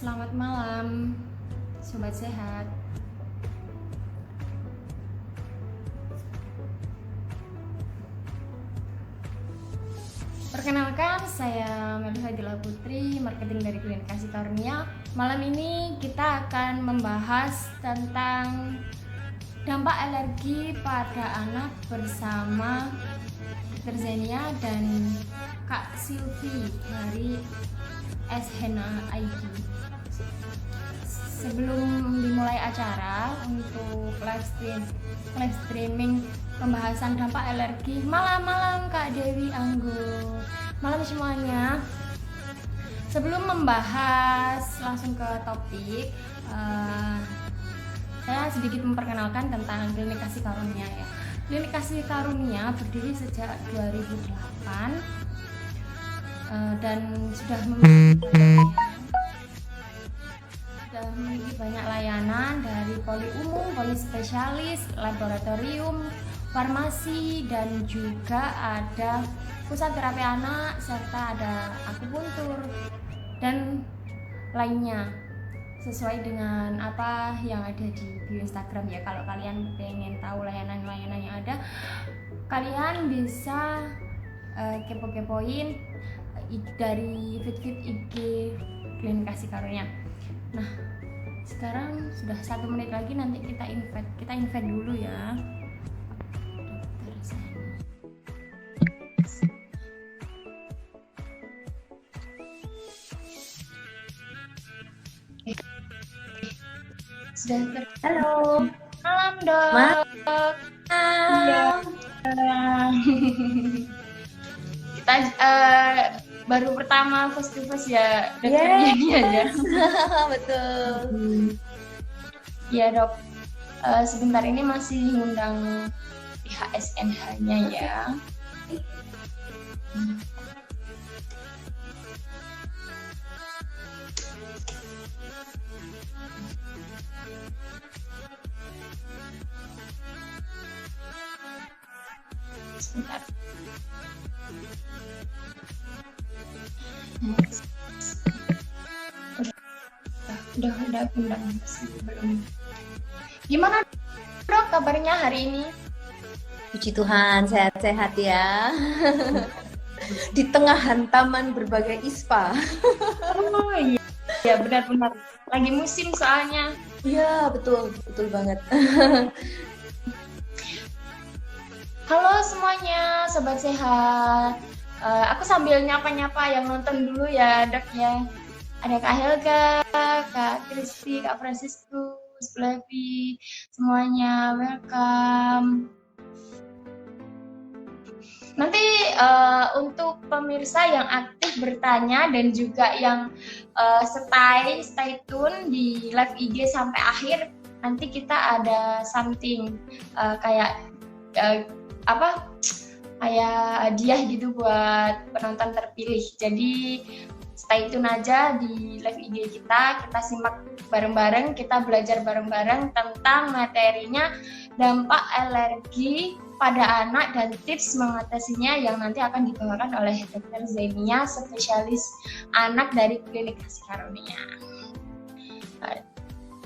selamat malam, Sobat Sehat. Perkenalkan, saya Melisa Dila Putri, marketing dari Klinik Kasih Karunia. Malam ini kita akan membahas tentang dampak alergi pada anak bersama Dr. Zenia dan Kak Silvi dari Shena ID. Sebelum dimulai acara untuk live streaming pembahasan dampak alergi, malam Kak Dewi Anggo, malam semuanya. Sebelum membahas langsung ke topik, saya sedikit memperkenalkan tentang Klinik Kasih Karunia ya. Klinik Kasih Karunia berdiri sejak 2008 dan sudah memiliki banyak layanan dari poli umum, poli spesialis, laboratorium, farmasi, dan juga ada pusat terapi anak, serta ada akupuntur dan lainnya sesuai dengan apa yang ada di bio Instagram ya. Kalau kalian pengen tahu layanan-layanan yang ada, kalian bisa kepo-kepoin dari feed IG Klinik Kasih Karunia. Nah, sekarang sudah 1 menit lagi, nanti kita invite dulu ya. Halo. Malam, Dok. Kita baru pertama face to face ya, dokternya ya. Betul. Ya, Dok. Sebentar ini masih ngundang pihak SNH-nya ya. Sebentar. Udah undang belum? Gimana, Dok, kabarnya hari ini? Puji Tuhan, sehat-sehat ya. Di tengah hantaman berbagai ISPA. Oh iya, ya benar-benar lagi musim soalnya. Iya, betul banget. Halo semuanya, Sobat Sehat. Aku sambil nyapa-nyapa yang nonton dulu ya, Dok ya. Ada Kak Helga, Kak Kristi, Kak Franciscus, Flavi, semuanya welcome. Nanti untuk pemirsa yang aktif bertanya dan juga yang stay tune di live IG sampai akhir, nanti kita ada something kayak hadiah gitu buat penonton terpilih. Jadi stay tune aja di live IG kita simak bareng-bareng, kita belajar bareng-bareng tentang materinya dampak alergi pada anak dan tips mengatasinya yang nanti akan dibawakan oleh Dr. Zenia, spesialis anak dari Klinik Kasih Karunia.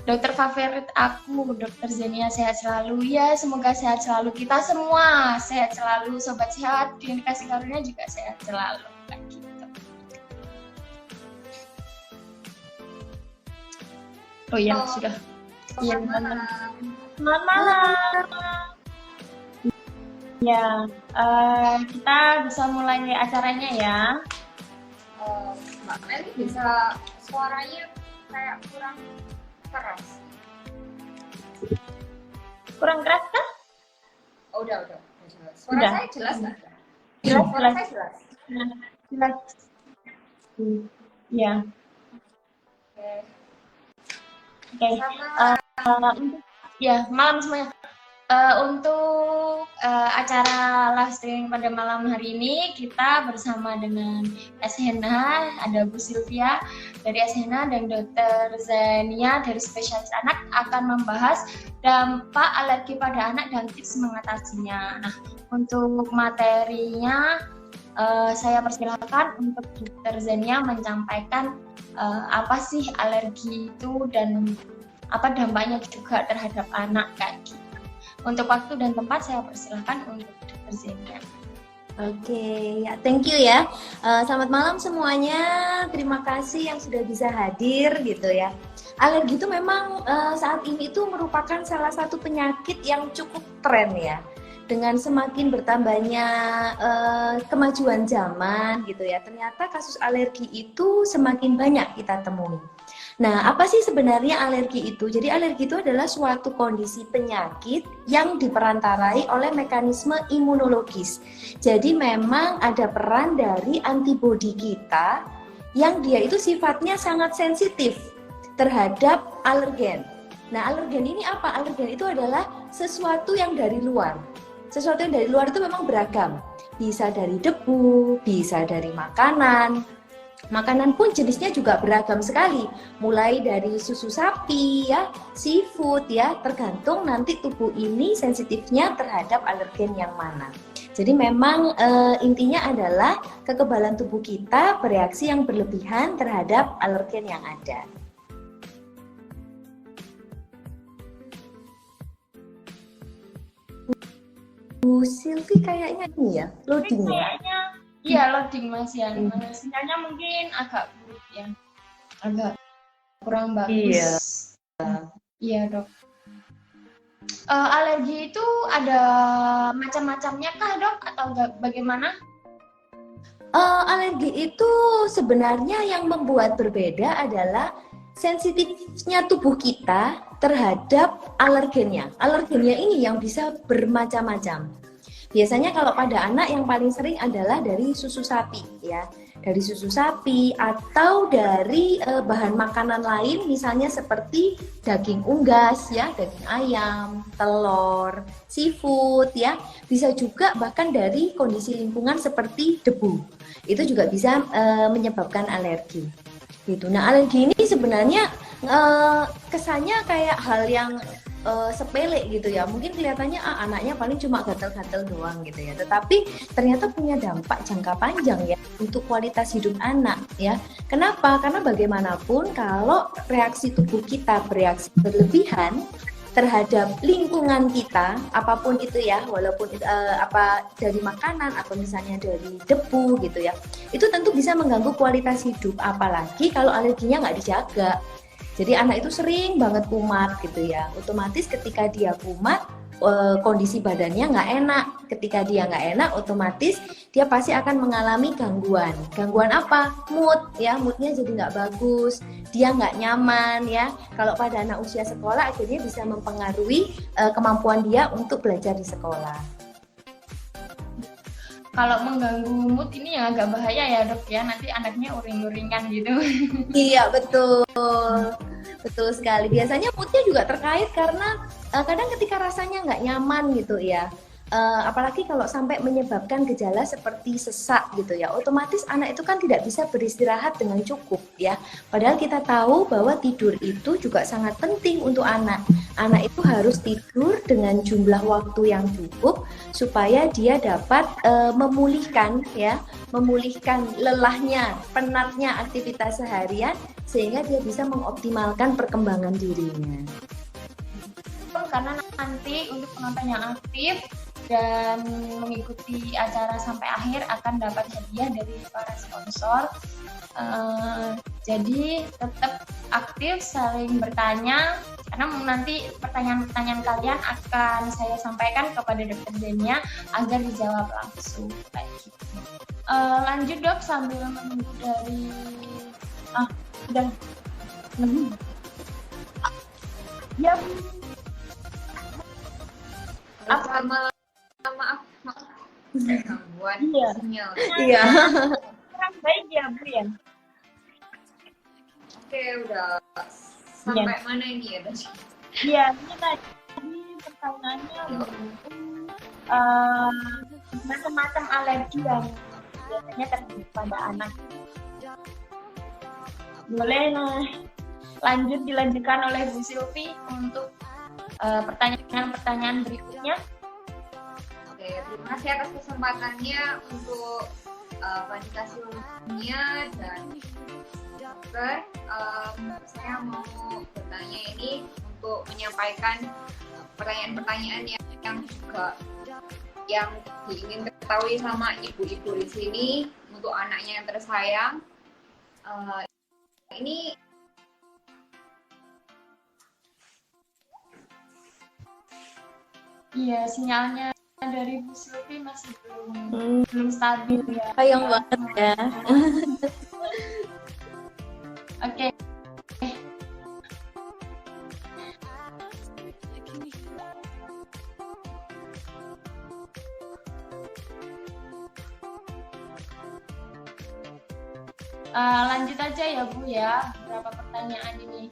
Dokter favorit aku, Dr. Zenia, sehat selalu ya, semoga sehat selalu, kita semua sehat selalu, Sobat Sehat, Klinik Kasih Karunia juga sehat selalu. Gitu. Oh iya, sudah. Iya, selamat malam. Ya, kita bisa mulai acaranya ya. Mbak Meli bisa suaranya kayak kurang keras. Kurang keras kah? Oh, udah jelas. Suara Udah. saya jelas nggak? Jelas. Saya jelas. Jelas. Ya. Oke. Ya, malam semuanya. Untuk acara live streaming pada malam hari ini kita bersama dengan Shena, ada Bu Sylvia dari Shena dan Dr. Zenia dari spesialis anak akan membahas dampak alergi pada anak dan tips mengatasinya. Nah, untuk materinya saya persilakan untuk Dokter Zenia menyampaikan apa sih alergi itu dan apa dampaknya juga terhadap anak kayak gitu. Untuk waktu dan tempat saya persilakan untuk Dokter Zenia. Oke, ya thank you ya. Selamat malam semuanya. Terima kasih yang sudah bisa hadir gitu ya. Alergi itu memang saat ini itu merupakan salah satu penyakit yang cukup tren ya. Dengan semakin bertambahnya kemajuan zaman gitu ya, ternyata kasus alergi itu semakin banyak kita temui. Nah, apa sih sebenarnya alergi itu? Jadi alergi itu adalah suatu kondisi penyakit yang diperantarai oleh mekanisme imunologis. Jadi memang ada peran dari antibodi kita yang dia itu sifatnya sangat sensitif terhadap alergen. Nah, alergen ini apa? Alergen itu adalah sesuatu yang dari luar. Sesuatu yang dari luar itu memang beragam. Bisa dari debu, bisa dari makanan. Makanan pun jenisnya juga beragam sekali, mulai dari susu sapi ya, seafood ya, tergantung nanti tubuh ini sensitifnya terhadap alergen yang mana. Jadi memang intinya adalah kekebalan tubuh kita bereaksi yang berlebihan terhadap alergen yang ada. Bu Silvi kayaknya ini ya, loading ya? Kayaknya iya loading Mas ya. Sinyalnya mungkin agak buruk ya. Agak kurang bagus. Iya, Dok. Alergi itu ada macam-macamnya kah, Dok, atau bagaimana? Alergi itu sebenarnya yang membuat berbeda adalah sensitifnya tubuh kita terhadap alergennya. Alergennya ini yang bisa bermacam-macam. Biasanya kalau pada anak yang paling sering adalah dari susu sapi ya. Dari susu sapi atau dari bahan makanan lain misalnya seperti daging unggas ya, daging ayam, telur, seafood ya. Bisa juga bahkan dari kondisi lingkungan seperti debu. Itu juga bisa menyebabkan alergi. Gitu. Nah, alergi ini sebenarnya kesannya kayak hal yang sepele gitu ya, mungkin kelihatannya anaknya paling cuma gatal-gatal doang gitu ya, tetapi ternyata punya dampak jangka panjang ya untuk kualitas hidup anak ya. Kenapa? Karena bagaimanapun kalau reaksi tubuh kita bereaksi berlebihan terhadap lingkungan kita, apapun itu ya, walaupun apa dari makanan atau misalnya dari debu gitu ya, itu tentu bisa mengganggu kualitas hidup, apalagi kalau alerginya nggak dijaga. Jadi anak itu sering banget kumat gitu ya. Otomatis ketika dia kumat, kondisi badannya nggak enak. Ketika dia nggak enak, otomatis dia pasti akan mengalami gangguan. Gangguan apa? Mood ya, moodnya jadi nggak bagus. Dia nggak nyaman ya. Kalau pada anak usia sekolah, akhirnya bisa mempengaruhi kemampuan dia untuk belajar di sekolah. Kalau mengganggu mood ini yang agak bahaya ya, Dok ya, nanti anaknya uring-uringan gitu. Iya, betul. Betul sekali. Biasanya moodnya juga terkait karena kadang ketika rasanya nggak nyaman gitu ya. Apalagi kalau sampai menyebabkan gejala seperti sesak gitu ya, otomatis anak itu kan tidak bisa beristirahat dengan cukup ya. Padahal kita tahu bahwa tidur itu juga sangat penting untuk anak. Anak itu harus tidur dengan jumlah waktu yang cukup supaya dia dapat memulihkan lelahnya, penatnya aktivitas seharian sehingga dia bisa mengoptimalkan perkembangan dirinya. Karena nanti untuk penonton yang aktif dan mengikuti acara sampai akhir akan dapat hadiah dari para sponsor. Jadi tetap aktif, saling bertanya, karena nanti pertanyaan-pertanyaan kalian akan saya sampaikan kepada Dokter Zenia agar dijawab langsung. Kayak gitu. Lanjut Dok, sambil menunggu dari udah ya maaf gangguan sinyal. Iya. kurang baik ya Bu ya. Oke, udah sampai mana ini ya tadi? Iya, ini tadi pertanyaannya macam-macam alergi yang biasanya terjadi pada anak. Boleh dilanjutkan oleh Bu Silvi untuk pertanyaan-pertanyaan berikutnya. Oke, terima kasih atas kesempatannya untuk Panikasi umumnya dan dokter, saya mau bertanya ini untuk menyampaikan pertanyaan-pertanyaan yang juga yang ingin ketahui sama ibu-ibu di sini untuk anaknya yang tersayang. Ini Iya, sinyalnya dari Bu Sylvie masih belum stabil ya. Sayang banget ya. Oke. Lanjut aja ya Bu ya, beberapa pertanyaan ini.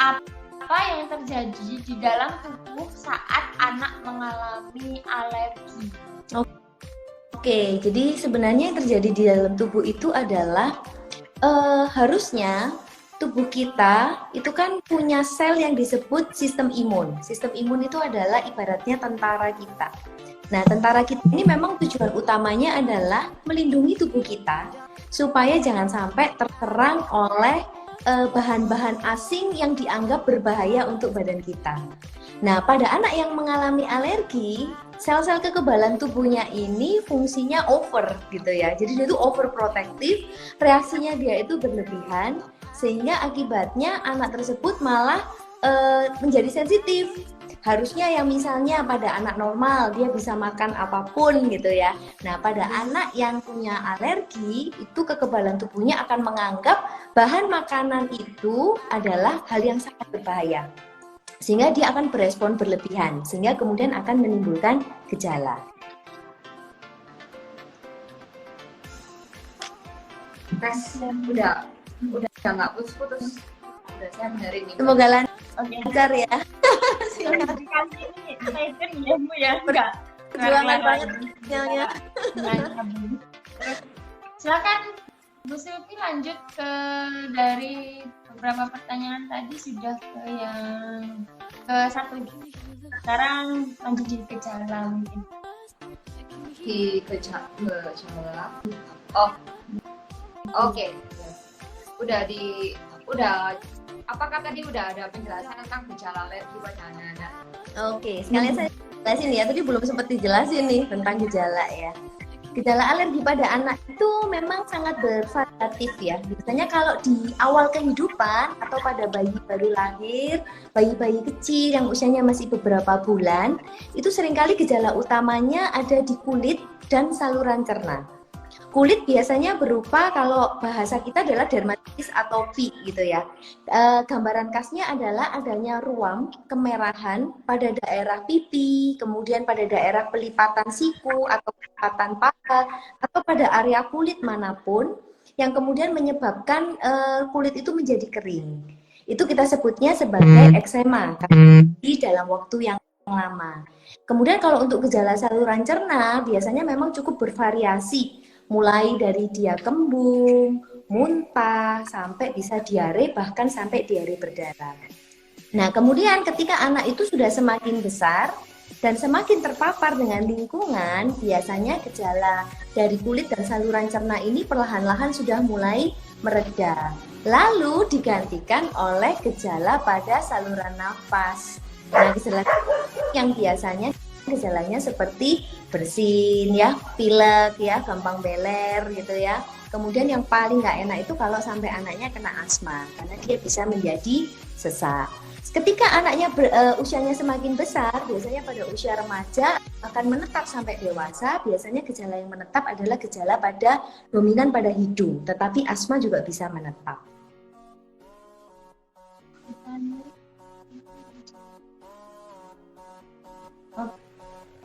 Apa yang terjadi di dalam tubuh saat anak mengalami alergi? Oke, jadi sebenarnya yang terjadi di dalam tubuh itu adalah harusnya tubuh kita itu kan punya sel yang disebut sistem imun. Sistem imun itu adalah ibaratnya tentara kita. Nah, tentara kita ini memang tujuan utamanya adalah melindungi tubuh kita supaya jangan sampai terserang oleh bahan-bahan asing yang dianggap berbahaya untuk badan kita. Nah, pada anak yang mengalami alergi, sel-sel kekebalan tubuhnya ini fungsinya over gitu ya. Jadi dia itu overprotective, reaksinya dia itu berlebihan, sehingga akibatnya anak tersebut malah menjadi sensitif. Harusnya yang misalnya pada anak normal dia bisa makan apapun gitu ya. Nah, pada anak yang punya alergi itu kekebalan tubuhnya akan menganggap bahan makanan itu adalah hal yang sangat berbahaya. Sehingga dia akan berespon berlebihan, sehingga kemudian akan menimbulkan gejala. tes udah nggak putus-putus. Udah saya benerin nih. Semoga Oke. lancar ya. Dikasih ini item ya Bu ya. Enggak. Perjuangan banget sinyalnya. Silakan Bu Sylvie lanjut ke dari beberapa pertanyaan tadi sudah ke yang ke satu. Sekarang lanjut di gejala mungkin. Di gejala. Oh, oke. Udah. Apakah tadi udah ada penjelasan tentang gejala alergi pada anak-anak? Oke, sekalian saya jelasin ya. Tadi belum sempat dijelasin nih tentang gejala ya. Gejala alergi pada anak itu memang sangat bervariatif ya. Biasanya kalau di awal kehidupan atau pada bayi baru lahir, bayi-bayi kecil yang usianya masih beberapa bulan, itu seringkali gejala utamanya ada di kulit dan saluran cerna. Kulit biasanya berupa, kalau bahasa kita adalah dermatitis atopi gitu ya. Gambaran khasnya adalah adanya ruam kemerahan pada daerah pipi, kemudian pada daerah pelipatan siku atau pelipatan paha, atau pada area kulit manapun yang kemudian menyebabkan kulit itu menjadi kering. Itu kita sebutnya sebagai eksema di dalam waktu yang lama. Kemudian kalau untuk gejala saluran cerna biasanya memang cukup bervariasi. Mulai dari dia kembung, muntah, sampai bisa diare, bahkan sampai diare berdarah. Nah, kemudian ketika anak itu sudah semakin besar dan semakin terpapar dengan lingkungan, biasanya gejala dari kulit dan saluran cerna ini perlahan-lahan sudah mulai mereda. Lalu digantikan oleh gejala pada saluran nafas. Nah, gejala yang biasanya gejalanya seperti bersin ya, pilek ya, gampang beler gitu ya. Kemudian yang paling nggak enak itu kalau sampai anaknya kena asma, karena dia bisa menjadi sesak. Ketika anaknya usianya semakin besar, biasanya pada usia remaja akan menetap sampai dewasa. Biasanya gejala yang menetap adalah gejala pada dominan pada hidung, tetapi asma juga bisa menetap.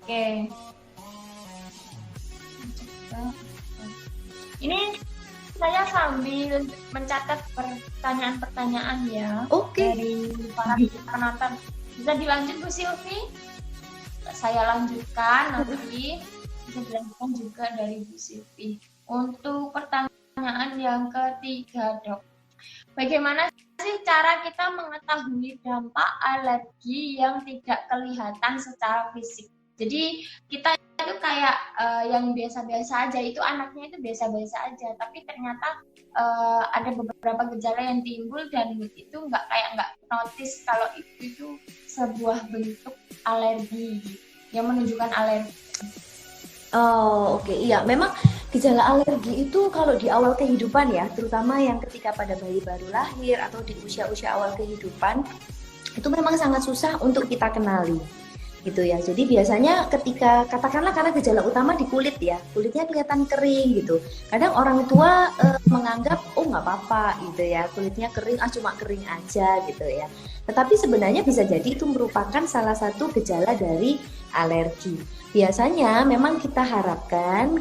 Oke. Ini saya sambil mencatat pertanyaan-pertanyaan ya. Oke. Dari para penonton. Bisa dilanjut Bu Sylvie? Saya lanjutkan nanti. Bisa dilanjutkan juga dari Bu Sylvie. Untuk pertanyaan yang ketiga, Dok. Bagaimana sih cara kita mengetahui dampak alergi yang tidak kelihatan secara fisik? Jadi kita itu kayak yang biasa-biasa aja, itu anaknya itu biasa-biasa aja, tapi ternyata ada beberapa gejala yang timbul dan itu nggak notice kalau itu sebuah bentuk alergi yang menunjukkan alergi. Oh, oke. Iya, memang gejala alergi itu kalau di awal kehidupan ya, terutama yang ketika pada bayi baru lahir atau di usia-usia awal kehidupan, itu memang sangat susah untuk kita kenali. Gitu ya. Jadi biasanya ketika katakanlah karena gejala utama di kulit ya, kulitnya kelihatan kering gitu. Kadang orang tua menganggap oh nggak apa-apa gitu ya, kulitnya kering cuma kering aja gitu ya. Tetapi sebenarnya bisa jadi itu merupakan salah satu gejala dari alergi. Biasanya memang kita harapkan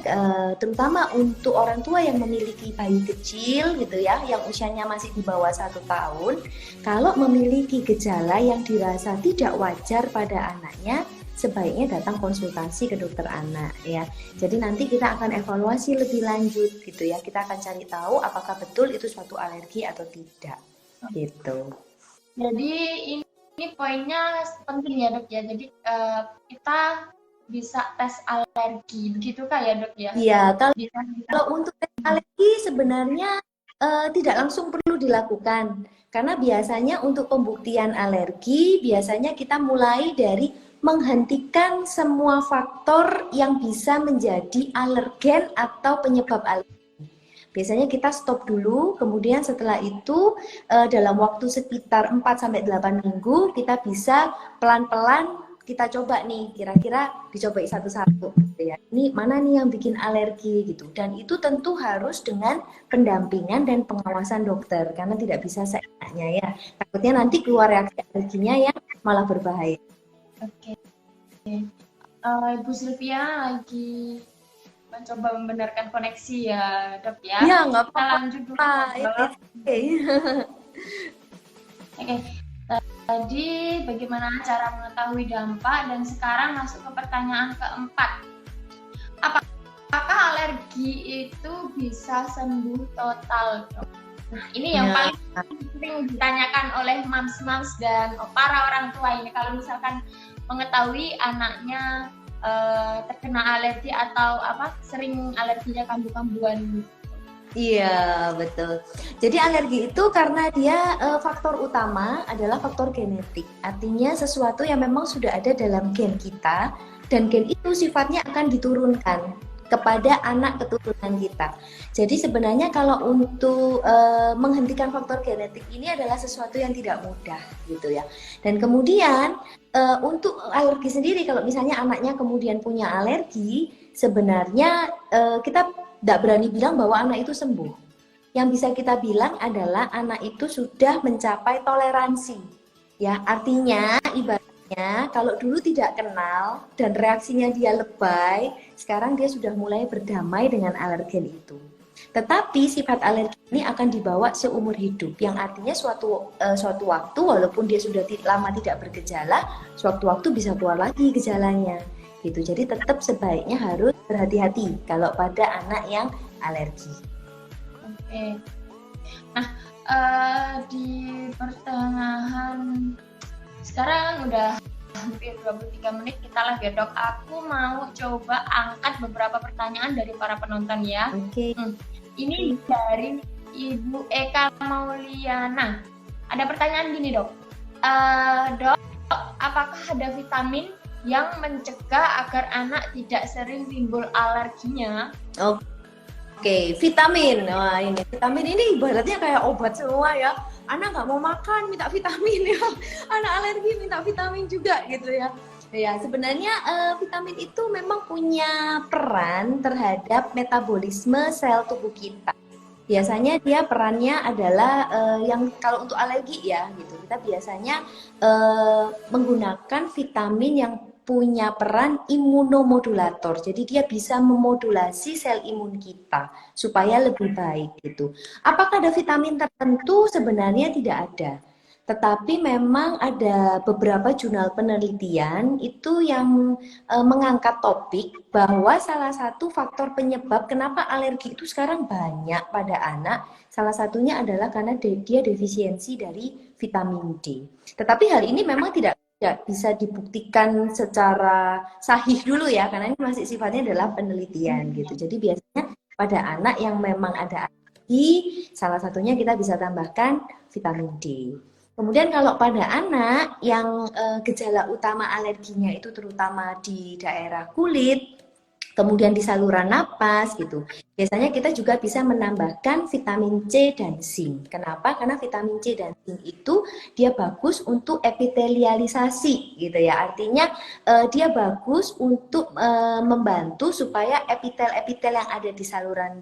terutama untuk orang tua yang memiliki bayi kecil gitu ya, yang usianya masih di bawah 1 tahun, kalau memiliki gejala yang dirasa tidak wajar pada anaknya, sebaiknya datang konsultasi ke dokter anak ya. Jadi nanti kita akan evaluasi lebih lanjut gitu ya. Kita akan cari tahu apakah betul itu suatu alergi atau tidak gitu. Jadi ini poinnya penting ya dok ya. Jadi kita bisa tes alergi, begitu kah ya dok ya? Iya, Bisa. kalau untuk tes alergi sebenarnya tidak langsung perlu dilakukan. Karena biasanya untuk pembuktian alergi, biasanya kita mulai dari menghentikan semua faktor yang bisa menjadi alergen atau penyebab alergi. Biasanya kita stop dulu, kemudian setelah itu dalam waktu sekitar 4-8 minggu kita bisa pelan-pelan kita coba nih, kira-kira dicoba satu-satu gitu ya. Ini mana nih yang bikin alergi gitu. Dan itu tentu harus dengan pendampingan dan pengawasan dokter karena tidak bisa seenaknya ya. Takutnya nanti keluar reaksi alerginya yang malah berbahaya. Oke. Ibu Sylvia lagi mencoba membenarkan koneksi ya dok ya. Iya, nggak Kita apa-apa. lanjut dulu. Oke. Tadi bagaimana cara mengetahui dampak, dan sekarang masuk ke pertanyaan keempat. Apakah alergi itu bisa sembuh total? Nah, ini yang paling sering ditanyakan oleh mams-mams dan para orang tua ini. Kalau misalkan mengetahui anaknya terkena alergi atau sering alerginya kambuh-kambuhan. Iya, betul. Jadi alergi itu karena dia faktor utama adalah faktor genetik. Artinya sesuatu yang memang sudah ada dalam gen kita, dan gen itu sifatnya akan diturunkan kepada anak keturunan kita. Jadi sebenarnya kalau untuk menghentikan faktor genetik ini adalah sesuatu yang tidak mudah gitu ya. Dan kemudian untuk alergi sendiri, kalau misalnya anaknya kemudian punya alergi, sebenarnya kita tidak berani bilang bahwa anak itu sembuh. Yang bisa kita bilang adalah anak itu sudah mencapai toleransi. Ya, artinya ibaratnya kalau dulu tidak kenal dan reaksinya dia lebay, sekarang dia sudah mulai berdamai dengan alergen itu. Tetapi sifat alergi ini akan dibawa seumur hidup, yang artinya suatu waktu walaupun dia sudah lama tidak bergejala, suatu waktu bisa keluar lagi gejalanya. Gitu. Jadi tetap sebaiknya harus berhati-hati kalau pada anak yang alergi. Oke. Nah, di pertengahan sekarang udah hampir 23 menit kita live ya dok. Aku mau coba angkat beberapa pertanyaan dari para penonton ya. Oke. Ini dari Ibu Eka Mauliana. Ada pertanyaan gini dok. Dok, apakah ada vitamin yang mencegah agar anak tidak sering timbul alerginya? Oke, vitamin. Wah, ini vitamin ini ibaratnya kayak obat semua ya. Anak nggak mau makan, minta vitamin ya. Anak alergi minta vitamin juga gitu ya. Ya, sebenarnya vitamin itu memang punya peran terhadap metabolisme sel tubuh kita. Biasanya dia perannya adalah yang kalau untuk alergi ya gitu. Kita biasanya menggunakan vitamin yang punya peran imunomodulator. Jadi dia bisa memodulasi sel imun kita supaya lebih baik gitu. Apakah ada vitamin tertentu? Sebenarnya tidak ada. Tetapi memang ada beberapa jurnal penelitian itu yang mengangkat topik bahwa salah satu faktor penyebab kenapa alergi itu sekarang banyak pada anak, salah satunya adalah karena dia defisiensi dari vitamin D. Tetapi hal ini memang tidak tidak bisa dibuktikan secara sahih dulu ya, karena ini masih sifatnya adalah penelitian gitu. Jadi biasanya pada anak yang memang ada alergi, salah satunya kita bisa tambahkan vitamin D. Kemudian kalau pada anak yang gejala utama alerginya itu terutama di daerah kulit, kemudian di saluran napas gitu. Biasanya kita juga bisa menambahkan vitamin C dan zinc. Kenapa? Karena vitamin C dan zinc itu dia bagus untuk epitelialisasi gitu ya. Artinya dia bagus untuk membantu supaya epitel-epitel yang ada di saluran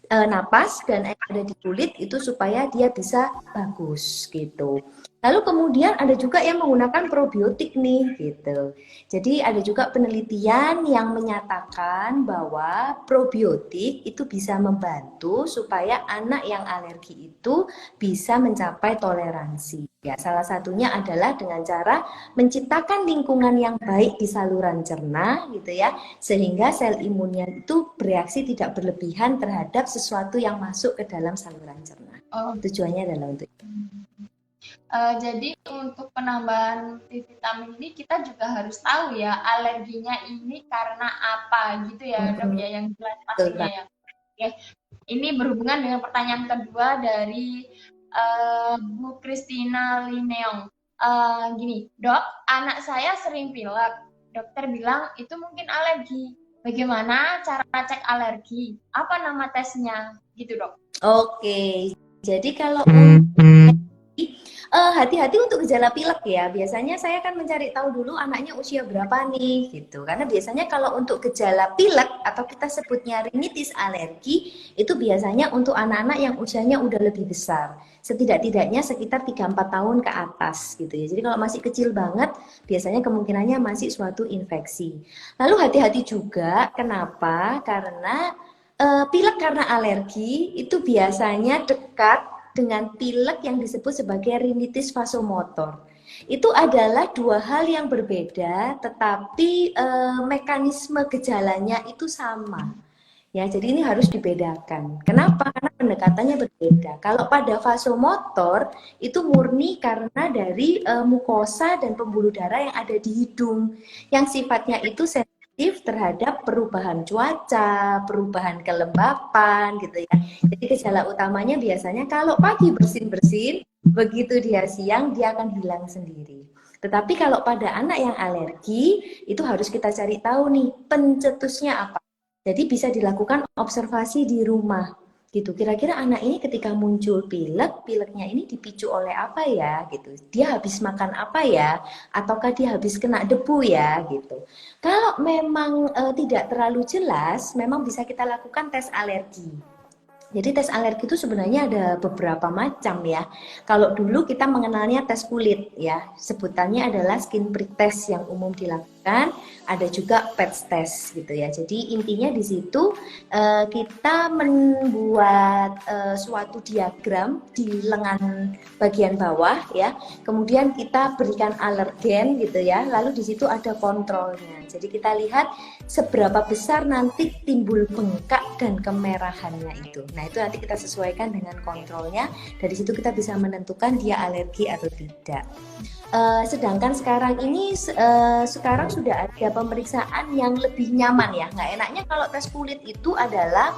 napas dan yang ada di kulit itu supaya dia bisa bagus gitu. Lalu kemudian ada juga yang menggunakan probiotik nih gitu. Jadi ada juga penelitian yang menyatakan bahwa probiotik itu bisa membantu supaya anak yang alergi itu bisa mencapai toleransi. Ya, salah satunya adalah dengan cara menciptakan lingkungan yang baik di saluran cerna gitu ya, sehingga sel imunnya itu bereaksi tidak berlebihan terhadap sesuatu yang masuk ke dalam saluran cerna. Tujuannya adalah untuk jadi untuk penambahan vitamin ini kita juga harus tahu ya alerginya ini karena apa gitu ya Dok ya, yang jelas pastinya ya. Oke. Ini berhubungan dengan pertanyaan kedua dari Bu Christina Lineong. Gini, Dok, anak saya sering pilek. Dokter bilang itu mungkin alergi. Bagaimana cara cek alergi? Apa nama tesnya? Gitu, Dok. Oke. Jadi kalau hati-hati untuk gejala pilek ya. Biasanya saya akan mencari tahu dulu anaknya usia berapa nih gitu. Karena biasanya kalau untuk gejala pilek atau kita sebutnya rinitis alergi itu biasanya untuk anak-anak yang usianya udah lebih besar. Setidak-tidaknya sekitar 3-4 tahun ke atas gitu ya. Jadi kalau masih kecil banget biasanya kemungkinannya masih suatu infeksi. Lalu hati-hati juga kenapa? Karena pilek karena alergi itu biasanya dekat dengan pilek yang disebut sebagai rinitis vasomotor. Itu adalah dua hal yang berbeda, tetapi mekanisme gejalanya itu sama. Ya, jadi ini harus dibedakan. Kenapa? Karena pendekatannya berbeda. Kalau pada vasomotor itu murni karena dari mukosa dan pembuluh darah yang ada di hidung, yang sifatnya itu sensitif terhadap perubahan cuaca, perubahan kelembapan gitu ya. Jadi gejala utamanya biasanya kalau pagi bersin-bersin, begitu dia siang dia akan hilang sendiri. Tetapi kalau pada anak yang alergi, itu harus kita cari tahu nih pencetusnya apa. Jadi bisa dilakukan observasi di rumah gitu. Kira-kira anak ini ketika muncul pilek, pileknya ini dipicu oleh apa ya gitu. Dia habis makan apa ya, ataukah dia habis kena debu ya gitu. Kalau memang tidak terlalu jelas, memang bisa kita lakukan tes alergi. Jadi tes alergi itu sebenarnya ada beberapa macam ya. Kalau dulu kita mengenalnya tes kulit ya, sebutannya adalah skin prick test yang umum dilakukan. Ada juga PET test gitu ya. Jadi intinya di situ kita membuat suatu diagram di lengan bagian bawah ya. Kemudian kita berikan alergen gitu ya. Lalu di situ ada kontrolnya. Jadi kita lihat seberapa besar nanti timbul bengkak dan kemerahannya itu. Nah itu nanti kita sesuaikan dengan kontrolnya. Dari situ kita bisa menentukan dia alergi atau tidak. Sedangkan sekarang ini sekarang sudah ada pemeriksaan yang lebih nyaman ya. Nggak enaknya kalau tes kulit itu adalah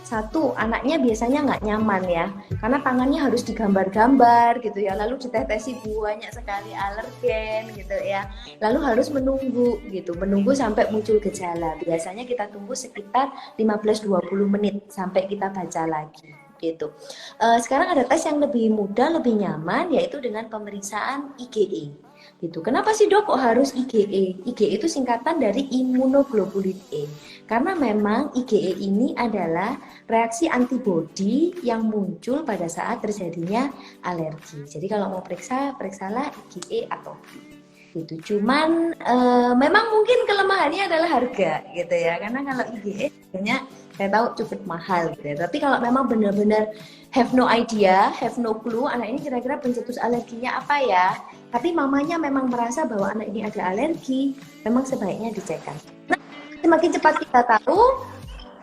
satu, anaknya biasanya nggak nyaman ya, karena tangannya harus digambar-gambar gitu ya, lalu ditetesi banyak sekali alergen gitu ya, lalu harus menunggu gitu, menunggu sampai muncul gejala. Biasanya kita tunggu sekitar 15-20 menit sampai kita baca lagi gitu. Sekarang ada tes yang lebih mudah, lebih nyaman, yaitu dengan pemeriksaan IgE. Gitu. Kenapa sih dok kok harus IgE? IgE itu singkatan dari imunoglobulin E. Karena memang IgE ini adalah reaksi antibodi yang muncul pada saat terjadinya alergi. Jadi kalau mau periksa, periksalah IgE atau B. Gitu. Cuman memang mungkin kelemahannya adalah harga gitu ya. Karena kalau IgE sebenarnya saya tahu cukup mahal gitu ya. Tapi kalau memang benar-benar have no idea, have no clue, anak ini kira-kira pencetus alerginya apa ya? Tapi mamanya memang merasa bahwa anak ini ada alergi, memang sebaiknya dicekkan. Nah, semakin cepat kita tahu,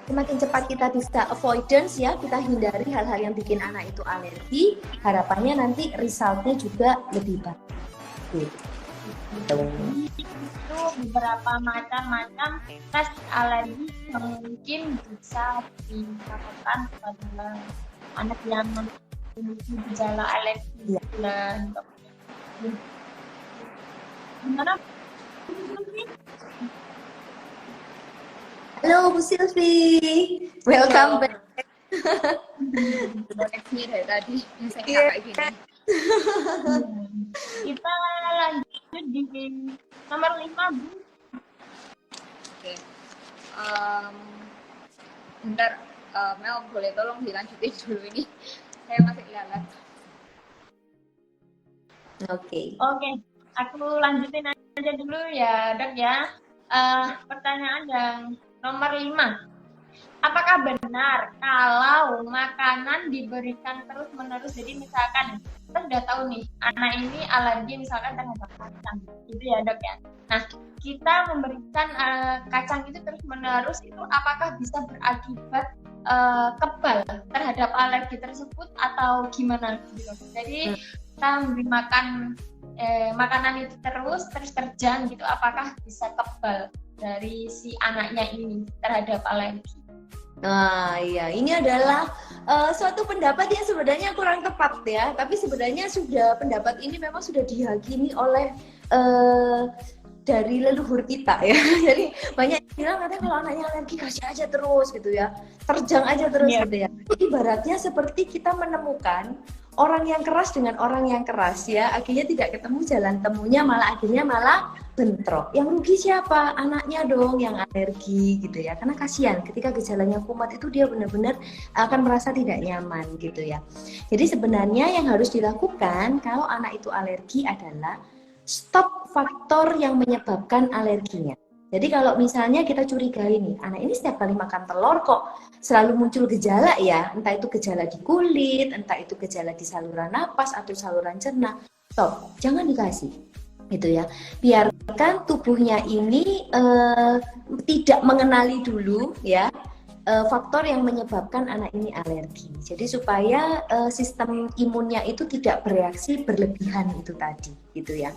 semakin cepat kita bisa avoidance ya, kita hindari hal-hal yang bikin anak itu alergi, harapannya nanti resultnya juga lebih baik. Gitu. Itu beberapa macam-macam tes alergi yang mungkin bisa dilakukan pada anak yang memiliki gejala alergi. Dan gimana? Halo Bu Silvi, welcome back. Koneksinya dari tadi, saya Iya. kayak gini. Kita lanjut di nomor 5, Bu. Oke. Bentar, Mel boleh tolong dilanjutin dulu ini. Saya masih lihat. Oke. Oke, aku lanjutin aja dulu ya, Dok ya. Pertanyaan yang nomor 5. Apakah benar kalau makanan diberikan terus-menerus, jadi misalkan kita sudah tahu nih, anak ini alergi misalkan terhadap kacang, gitu ya Dok ya. Nah, kita memberikan kacang itu terus-menerus, itu apakah bisa berakibat kebal terhadap alergi tersebut atau gimana gitu. Jadi kita memberi makanan itu terus terjang gitu, apakah bisa kebal dari si anaknya ini terhadap alergi? Nah, iya, ini adalah suatu pendapat yang sebenarnya kurang tepat ya, tapi sebenarnya pendapat ini memang sudah diyakini oleh dari leluhur kita ya. Jadi banyak yang bilang katanya kalau anaknya alergi kasih aja terus gitu ya, terjang aja terus gitu ya. Ibaratnya seperti kita menemukan orang yang keras dengan orang yang keras ya, akhirnya tidak ketemu jalan temunya, akhirnya malah bentrok. Yang rugi siapa? Anaknya dong yang alergi gitu ya. Karena kasihan ketika gejalanya kumat itu dia benar-benar akan merasa tidak nyaman gitu ya. Jadi sebenarnya yang harus dilakukan kalau anak itu alergi adalah stop faktor yang menyebabkan alerginya. Jadi kalau misalnya kita curigai nih, anak ini setiap kali makan telur kok selalu muncul gejala ya, entah itu gejala di kulit, entah itu gejala di saluran napas atau saluran cerna, stop, jangan dikasih. Gitu ya, biarkan tubuhnya ini tidak mengenali dulu ya faktor yang menyebabkan anak ini alergi. Jadi supaya sistem imunnya itu tidak bereaksi berlebihan itu tadi, gitu ya.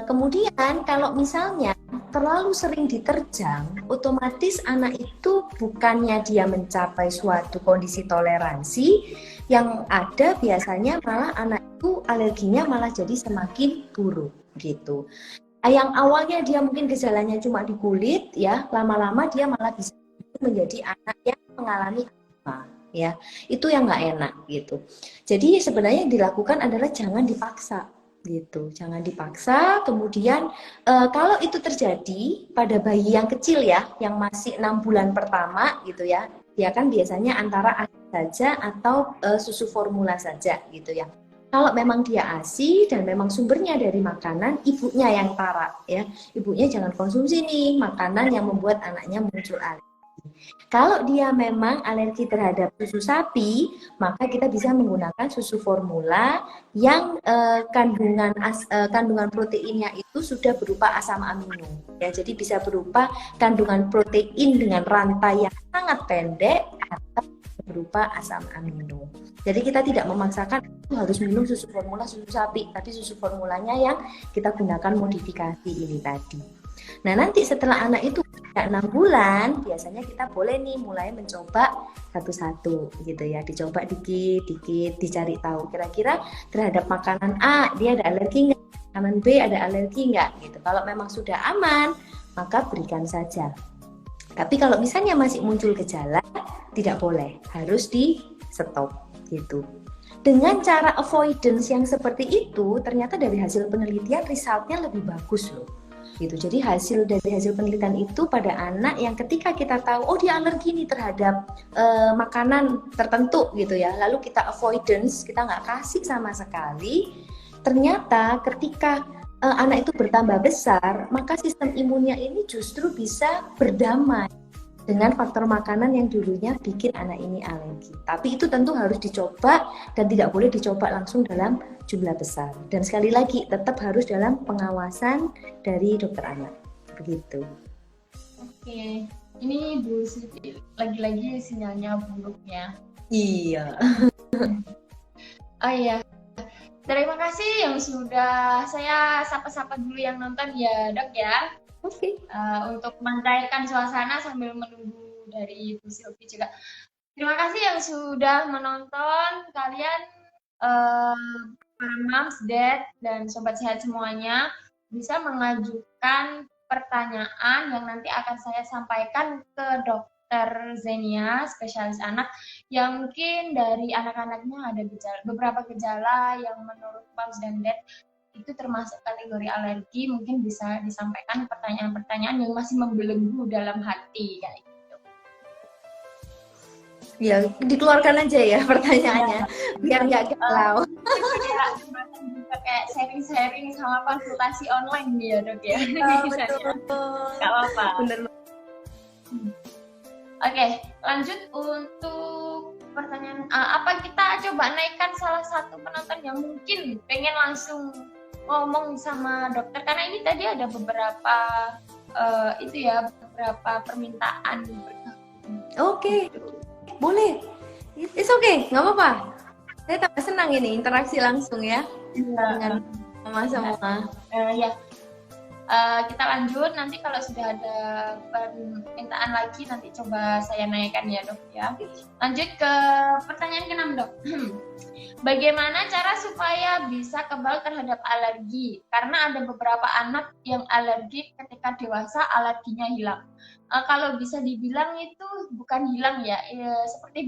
Kemudian kalau misalnya terlalu sering diterjang, otomatis anak itu bukannya dia mencapai suatu kondisi toleransi, yang ada biasanya malah anak itu alerginya malah jadi semakin buruk gitu. Yang awalnya dia mungkin gejalanya cuma di kulit ya, lama-lama dia malah bisa menjadi anak yang mengalami asma ya. Itu yang nggak enak gitu. Jadi sebenarnya yang dilakukan adalah jangan dipaksa gitu, jangan dipaksa. Kemudian kalau itu terjadi pada bayi yang kecil ya, yang masih 6 bulan pertama gitu ya, dia kan biasanya antara ASI saja atau susu formula saja gitu ya. Kalau memang dia ASI dan memang sumbernya dari makanan, ibunya yang tara ya, ibunya jangan konsumsi nih makanan yang membuat anaknya muncul alergi. Kalau dia memang alergi terhadap susu sapi, maka kita bisa menggunakan susu formula yang kandungan proteinnya itu sudah berupa asam amino. Ya, jadi bisa berupa kandungan protein dengan rantai yang sangat pendek atau berupa asam amino. Jadi kita tidak memaksakan harus minum susu formula susu sapi, tapi susu formulanya yang kita gunakan modifikasi ini tadi. Nah, nanti setelah anak itu 6 bulan, biasanya kita boleh nih mulai mencoba satu-satu gitu ya. Dicoba dikit-dikit, dicari tahu kira-kira terhadap makanan A dia ada alergi nggak, makanan B ada alergi nggak gitu. Kalau memang sudah aman, maka berikan saja. Tapi kalau misalnya masih muncul gejala, tidak boleh, harus di stop gitu. Dengan cara avoidance yang seperti itu, ternyata dari hasil penelitian resultnya lebih bagus loh. Gitu. Jadi dari hasil penelitian itu pada anak yang ketika kita tahu oh dia alergi nih terhadap makanan tertentu gitu ya, lalu kita avoidance, kita nggak kasih sama sekali, ternyata ketika anak itu bertambah besar, maka sistem imunnya ini justru bisa berdamai dengan faktor makanan yang dulunya bikin anak ini alergi. Tapi itu tentu harus dicoba dan tidak boleh dicoba langsung dalam jumlah besar. Dan sekali lagi tetap harus dalam pengawasan dari dokter anak. Begitu. Oke, ini Bu Siti lagi-lagi sinyalnya buruk ya. Iya. Oh iya, Terima kasih yang sudah saya sapa-sapa dulu yang nonton ya dok ya. Oke. Untuk mencairkan suasana sambil menunggu dari Bu Silvi juga. Terima kasih yang sudah menonton kalian para moms, dad, dan sobat sehat semuanya bisa mengajukan pertanyaan yang nanti akan saya sampaikan ke Dokter Zenia, spesialis anak, yang mungkin dari anak-anaknya ada beberapa gejala yang menurut moms dan dad itu termasuk kategori alergi, mungkin bisa disampaikan pertanyaan-pertanyaan yang masih membelenggu dalam hati kayak gitu. Ya, dikeluarkan aja ya pertanyaannya, biar nggak galau. Kayak sharing-sharing sama konsultasi online nih ya dok ya. Betul. Nggak apa-apa. Bener. Oke, lanjut untuk pertanyaan. Apa kita coba naikkan salah satu penonton yang mungkin pengen langsung ngomong sama dokter, karena ini tadi ada beberapa beberapa permintaan. Oke. Boleh, it's okay, nggak apa-apa. Saya tambah senang ini interaksi langsung ya dengan mama semua. Kita lanjut, nanti kalau sudah ada permintaan lagi nanti coba saya naikkan ya dok ya. Lanjut ke pertanyaan ke-6 dok. Bagaimana cara supaya bisa kebal terhadap alergi? Karena ada beberapa anak yang alergi ketika dewasa alerginya hilang. Kalau bisa dibilang itu bukan hilang ya, seperti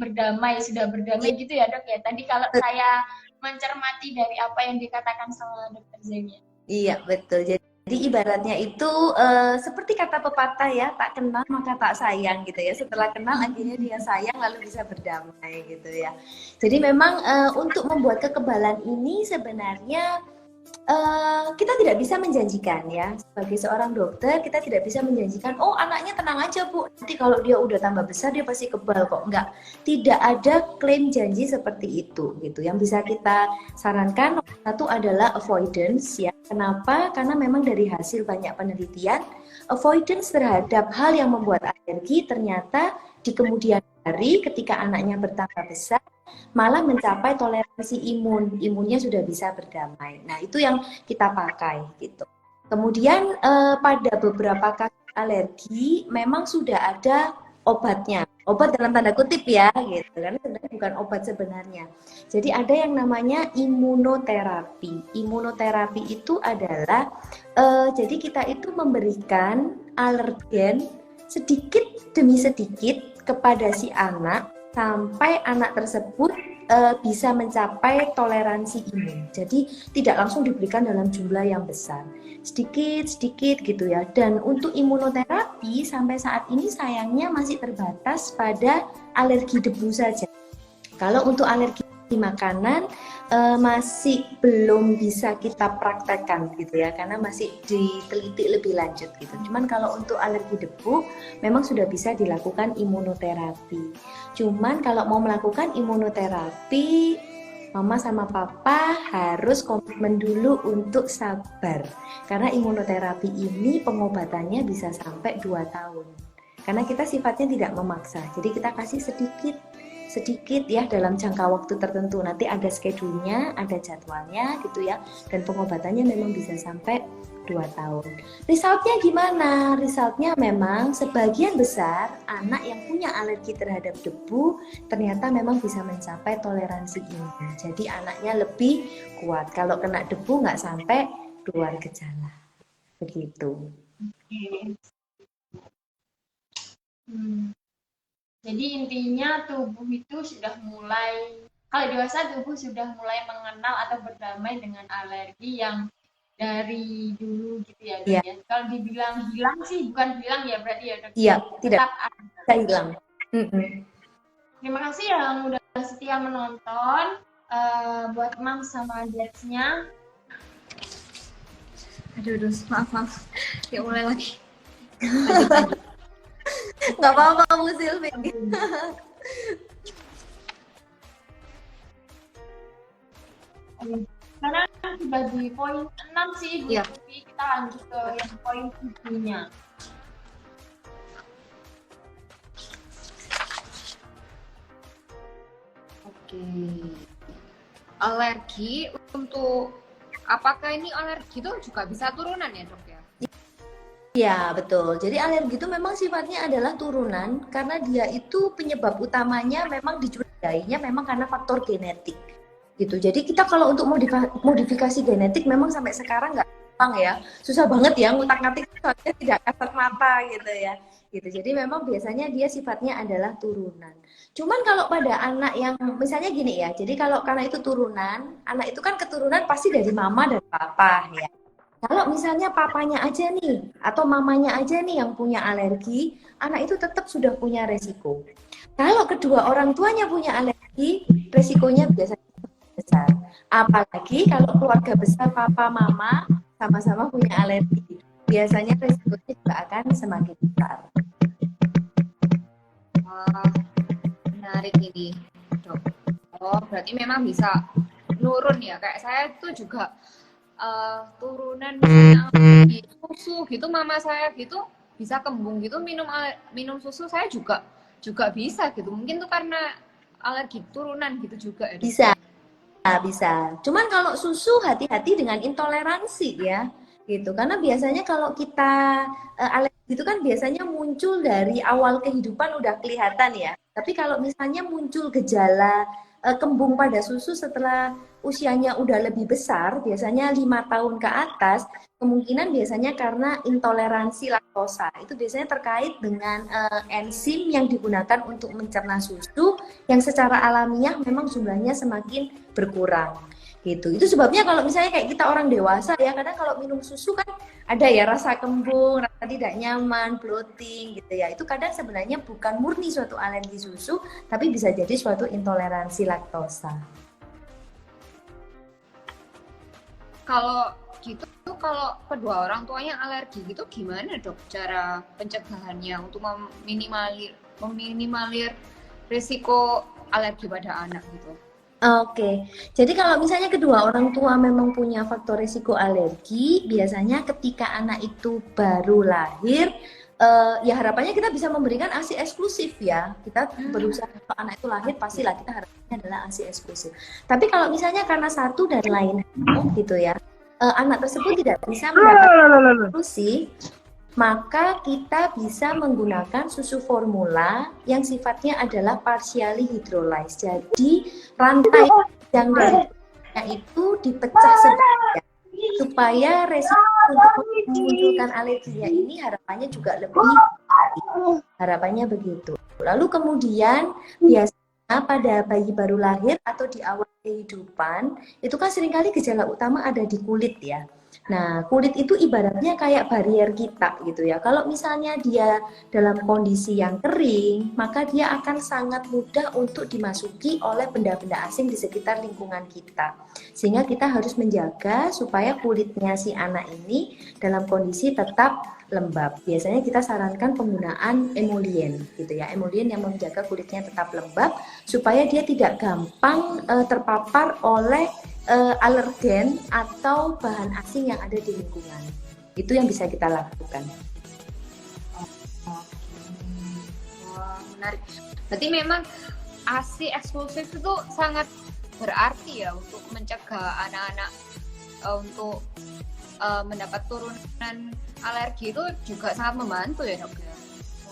sudah berdamai gitu ya dok ya. Tadi kalau saya mencermati dari apa yang dikatakan sama dokter Zenia. Iya betul. Jadi ibaratnya itu seperti kata pepatah ya, tak kenal maka tak sayang gitu ya. Setelah kenal akhirnya dia sayang lalu bisa berdamai gitu ya. Jadi memang untuk membuat kekebalan ini sebenarnya kita tidak bisa menjanjikan ya, sebagai seorang dokter kita tidak bisa menjanjikan oh anaknya tenang aja Bu, nanti kalau dia udah tambah besar dia pasti kebal kok. Enggak, tidak ada klaim janji seperti itu gitu. Yang bisa kita sarankan satu adalah avoidance ya. Kenapa? Karena memang dari hasil banyak penelitian avoidance terhadap hal yang membuat alergi ternyata di kemudian hari ketika anaknya bertambah besar malah mencapai toleransi imunnya sudah bisa berdamai. Nah itu yang kita pakai gitu. Kemudian pada beberapa kasus alergi memang sudah ada obatnya, obat dalam tanda kutip ya gitu, karena sebenarnya bukan obat sebenarnya. Jadi ada yang namanya imunoterapi. Imunoterapi itu adalah jadi kita itu memberikan alergen sedikit demi sedikit kepada si anak sampai anak tersebut bisa mencapai toleransi imun. Jadi tidak langsung diberikan dalam jumlah yang besar, sedikit-sedikit gitu ya. Dan untuk imunoterapi sampai saat ini sayangnya masih terbatas pada alergi debu saja. Kalau untuk alergi makanan masih belum bisa kita praktekkan gitu ya, karena masih diteliti lebih lanjut gitu. Cuman kalau untuk alergi debu memang sudah bisa dilakukan imunoterapi. Cuman kalau mau melakukan imunoterapi, mama sama papa harus komitmen dulu untuk sabar. Karena imunoterapi ini pengobatannya bisa sampai 2 tahun. Karena kita sifatnya tidak memaksa. Jadi kita kasih sedikit ya dalam jangka waktu tertentu. Nanti ada schedule-nya, ada jadwalnya gitu ya. Dan pengobatannya memang bisa sampai 2 tahun. Resultnya gimana? Resultnya memang sebagian besar anak yang punya alergi terhadap debu ternyata memang bisa mencapai toleransi imun. Jadi anaknya lebih kuat. Kalau kena debu nggak sampai keluar gejala. Begitu. Jadi intinya tubuh itu sudah mulai, kalau dewasa tubuh sudah mulai mengenal atau berdamai dengan alergi yang dari dulu gitu ya dok ya. Kalau dibilang hilang sih bukan hilang ya berarti ya dok. Iya, tetap tidak hilang. Terima kasih yang udah setia menonton. Buat Mam sama Dads-nya. Aduh, maaf. Ya mulai lagi. Nggak apa-apa Bu Silvi. Karena sudah di poin 6 sih, Bu Silvi. Kita lanjut ke yang poin 7-nya. Oke. Alergi untuk apakah ini alergi itu juga bisa turunan ya dok ya? Ya, betul. Jadi alergi itu memang sifatnya adalah turunan karena dia itu penyebab utamanya memang dicurigainya memang karena faktor genetik. Gitu. Jadi kita kalau untuk modifikasi genetik memang sampai sekarang nggak gampang ya. Susah banget ya ngutak-ngatik soalnya tidak kasat mata gitu ya. Gitu. Jadi memang biasanya dia sifatnya adalah turunan. Cuman kalau pada anak yang misalnya gini ya. Jadi kalau karena itu turunan, anak itu kan keturunan pasti dari mama dan papa ya. Kalau misalnya papanya aja nih, atau mamanya aja nih yang punya alergi, anak itu tetap sudah punya resiko. Kalau kedua orang tuanya punya alergi, resikonya biasanya besar. Apalagi kalau keluarga besar papa mama sama-sama punya alergi, biasanya resikonya juga akan semakin besar. Wah, menarik ini dok. Oh berarti memang bisa nurun ya, kayak saya tuh juga turunan misalnya alergi susu gitu, mama saya gitu bisa kembung gitu, minum susu saya juga bisa gitu, mungkin tuh karena alergi turunan gitu juga ya dok? Bisa. Cuman kalau susu hati-hati dengan intoleransi ya, gitu. Karena biasanya kalau kita alergi itu kan biasanya muncul dari awal kehidupan udah kelihatan ya. Tapi kalau misalnya muncul gejala kembung pada susu setelah usianya udah lebih besar, biasanya 5 tahun ke atas, kemungkinan biasanya karena intoleransi laktosa. Itu biasanya terkait dengan enzim yang digunakan untuk mencerna susu yang secara alamiah memang jumlahnya semakin berkurang gitu. Itu sebabnya kalau misalnya kayak kita orang dewasa ya, kadang kalau minum susu kan ada ya rasa kembung, rasa tidak nyaman, bloating gitu ya. Itu kadang sebenarnya bukan murni suatu alergi susu, tapi bisa jadi suatu intoleransi laktosa. Kalau gitu, kalau kedua orang tuanya alergi gitu gimana dok cara pencegahannya untuk meminimalir risiko alergi pada anak gitu? Oke, jadi kalau misalnya kedua orang tua memang punya faktor risiko alergi, biasanya ketika anak itu baru lahir, ya harapannya kita bisa memberikan ASI eksklusif ya. Kita berusaha kalau anak itu lahir pastilah kita harapannya adalah ASI eksklusif. Tapi kalau misalnya karena satu dan lain hal gitu ya, anak tersebut tidak bisa mendapatkan eksklusif, maka kita bisa menggunakan susu formula yang sifatnya adalah partially hydrolyzed. Jadi rantai yang dari itu dipecah sedikit supaya resiko untuk memunculkan alerginya ini harapannya juga lebih tinggi. Harapannya begitu. Lalu kemudian biasanya pada bayi baru lahir atau di awal kehidupan itu kan seringkali gejala utama ada di kulit ya. Nah, kulit itu ibaratnya kayak barier kita gitu ya. Kalau misalnya dia dalam kondisi yang kering, maka dia akan sangat mudah untuk dimasuki oleh benda-benda asing di sekitar lingkungan kita. Sehingga kita harus menjaga supaya kulitnya si anak ini dalam kondisi tetap lembab. Biasanya kita sarankan penggunaan emollient gitu ya. Emollient yang menjaga kulitnya tetap lembab supaya dia tidak gampang terpapar oleh alergen atau bahan asing yang ada di lingkungan. Itu yang bisa kita lakukan. Wah, menarik. Berarti memang ASI eksklusif itu sangat berarti ya untuk mencegah anak-anak untuk mendapat turunan alergi, itu juga sangat membantu ya dok ya?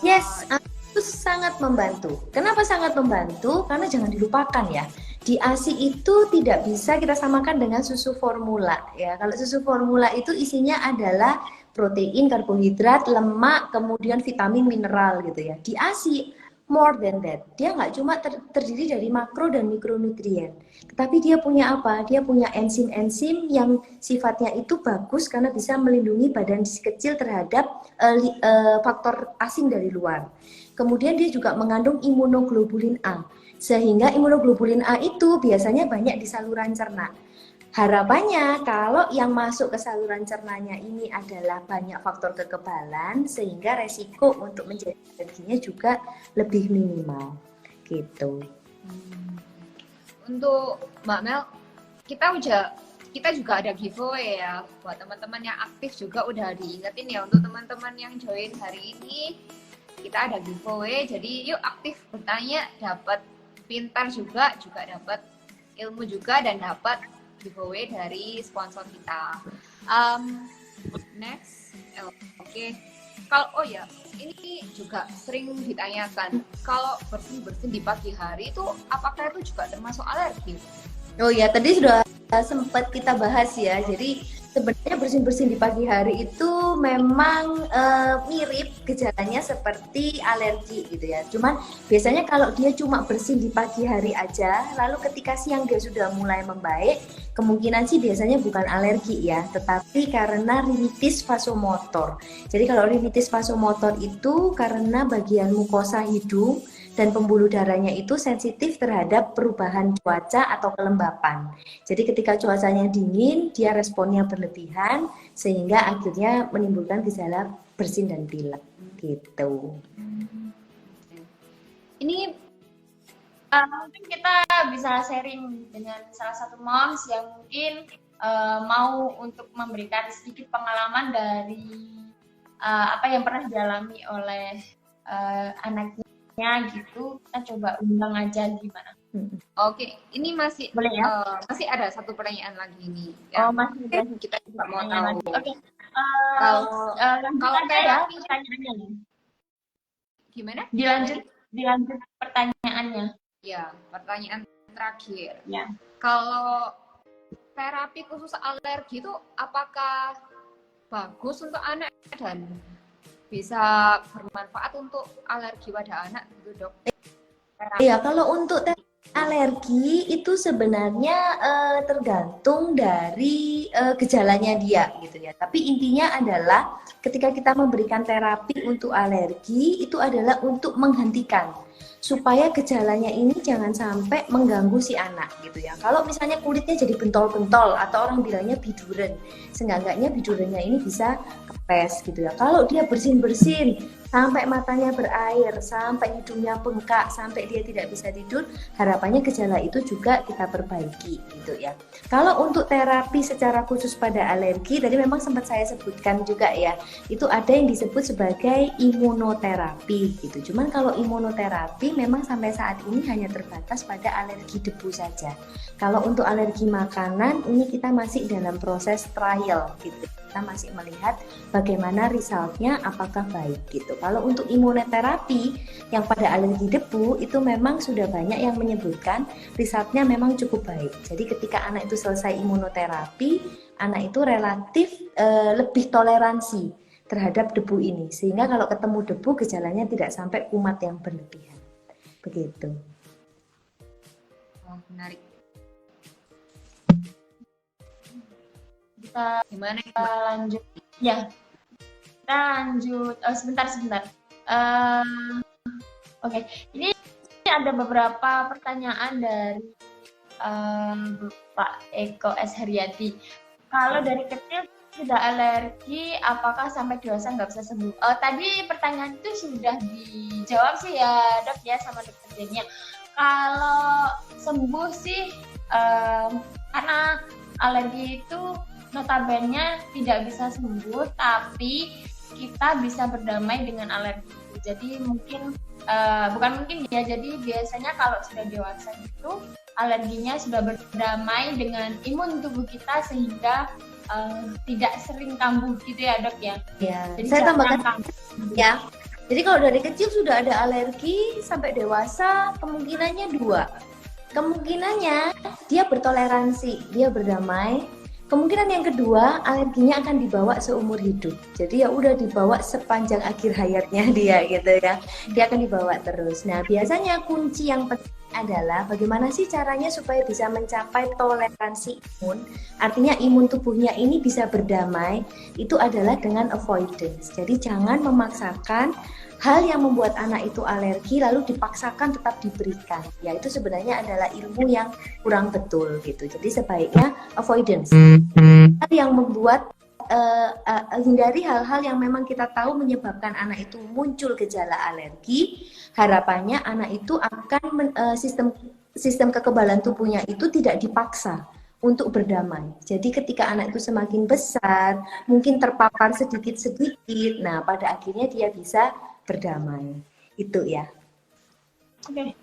Yes, itu sangat membantu. Kenapa sangat membantu? Karena jangan dilupakan ya, di ASI itu tidak bisa kita samakan dengan susu formula ya. Kalau susu formula itu isinya adalah protein, karbohidrat, lemak, kemudian vitamin, mineral gitu ya. Di ASI more than that. Dia nggak cuma terdiri dari makro dan mikronutrien, tetapi dia punya apa? Dia punya enzim-enzim yang sifatnya itu bagus karena bisa melindungi badan si kecil terhadap faktor asing dari luar. Kemudian dia juga mengandung imunoglobulin A, sehingga imunoglobulin A itu biasanya banyak di saluran cerna. Harapannya kalau yang masuk ke saluran cernanya ini adalah banyak faktor kekebalan, sehingga resiko untuk menjadi alerginya juga lebih minimal gitu. Untuk Mbak Mel, kita juga ada giveaway ya buat teman-teman yang aktif, juga udah diingetin ya untuk teman-teman yang join hari ini. Kita ada giveaway, jadi yuk aktif bertanya, dapat pintar juga dapat ilmu juga, dan dapat giveaway dari sponsor kita. Next, oke. Kalau oh ya, ini juga sering ditanyakan, kalau bersin-bersin di pagi hari itu apakah itu juga termasuk alergi? Oh ya, tadi sudah sempat kita bahas ya. Jadi sebenarnya bersin-bersin di pagi hari itu memang mirip gejalanya seperti alergi gitu ya. Cuman biasanya kalau dia cuma bersin di pagi hari aja, lalu ketika siang dia sudah mulai membaik, kemungkinan sih biasanya bukan alergi ya, tetapi karena rinitis vasomotor. Jadi kalau rinitis vasomotor itu karena bagian mukosa hidung dan pembuluh darahnya itu sensitif terhadap perubahan cuaca atau kelembapan. Jadi ketika cuacanya dingin, dia responnya berlebihan sehingga akhirnya menimbulkan gejala bersin dan pilek gitu. Ini Mungkin kita bisa sharing dengan salah satu moms yang mungkin mau untuk memberikan sedikit pengalaman dari apa yang pernah dialami oleh anaknya gitu. Kita coba undang aja gimana. Oke, ini masih Boleh ya? masih ada satu pertanyaan lagi nih. Oh, masih ada kita juga mau pertanyaan tahu. lagi. Oke. Lanjut Kalau aja ya terapi pertanyaannya. gimana? Dilanjut pertanyaannya. Ya, pertanyaan terakhir. Ya. Kalau terapi khusus alergi itu apakah bagus untuk anak dan bisa bermanfaat untuk alergi pada anak gitu, Dok? Iya, kalau untuk alergi itu sebenarnya tergantung dari gejalanya dia gitu ya. Tapi intinya adalah ketika kita memberikan terapi untuk alergi itu adalah untuk menghentikan supaya gejalanya ini jangan sampai mengganggu si anak gitu ya. Kalau misalnya kulitnya jadi bentol-bentol atau orang bilangnya biduren, seenggak-enggaknya bidurennya ini bisa kempes gitu ya. Kalau dia bersin-bersin sampai matanya berair, sampai hidungnya bengkak, sampai dia tidak bisa tidur, harapannya gejala itu juga kita perbaiki gitu ya. Kalau untuk terapi secara khusus pada alergi, tadi memang sempat saya sebutkan juga ya, itu ada yang disebut sebagai imunoterapi gitu. Cuman kalau imunoterapi memang sampai saat ini hanya terbatas pada alergi debu saja. Kalau untuk alergi makanan, ini kita masih dalam proses trial gitu. Kita masih melihat bagaimana resultnya, apakah baik gitu. Kalau untuk imunoterapi yang pada alergi debu itu memang sudah banyak yang menyebutkan resultnya memang cukup baik. Jadi ketika anak itu selesai imunoterapi, anak itu relatif lebih toleransi terhadap debu ini. Sehingga kalau ketemu debu gejalanya tidak sampai kumat yang berlebihan. Begitu. Oh, menarik. Kita Gimana? lanjut ya, kita lanjut sebentar oke. Ini ada beberapa pertanyaan dari Pak Eko S. Haryati. Kalau dari kecil sudah alergi, apakah sampai dewasa nggak bisa sembuh? Tadi pertanyaan itu sudah dijawab sih ya Dok ya sama Dokter Denia. Kalau sembuh sih karena alergi itu notabene tidak bisa sembuh, tapi kita bisa berdamai dengan alergi itu. Jadi mungkin bukan mungkin ya, jadi biasanya kalau sudah dewasa itu alerginya sudah berdamai dengan imun tubuh kita sehingga tidak sering kambuh gitu ya Dok ya. Ya, Jadi saya tambahkan kambuh. ya. Jadi kalau dari kecil sudah ada alergi sampai dewasa kemungkinannya dua. Kemungkinannya dia bertoleransi, dia berdamai. Kemungkinan yang kedua, alerginya akan dibawa seumur hidup. Jadi ya udah dibawa sepanjang akhir hayatnya dia gitu ya. Dia akan dibawa terus. Nah, biasanya kunci yang penting adalah bagaimana sih caranya supaya bisa mencapai toleransi imun. Artinya imun tubuhnya ini bisa berdamai, itu adalah dengan avoidance. Jadi jangan memaksakan hal yang membuat anak itu alergi lalu dipaksakan tetap diberikan. Ya itu sebenarnya adalah ilmu yang kurang betul gitu. Jadi sebaiknya avoidance. Hal yang membuat hindari hal-hal yang memang kita tahu menyebabkan anak itu muncul gejala alergi. Harapannya anak itu akan sistem kekebalan tubuhnya itu tidak dipaksa untuk berdamai. Jadi ketika anak itu semakin besar, mungkin terpapar sedikit-sedikit, nah pada akhirnya dia bisa berdamai. Itu ya. Oke.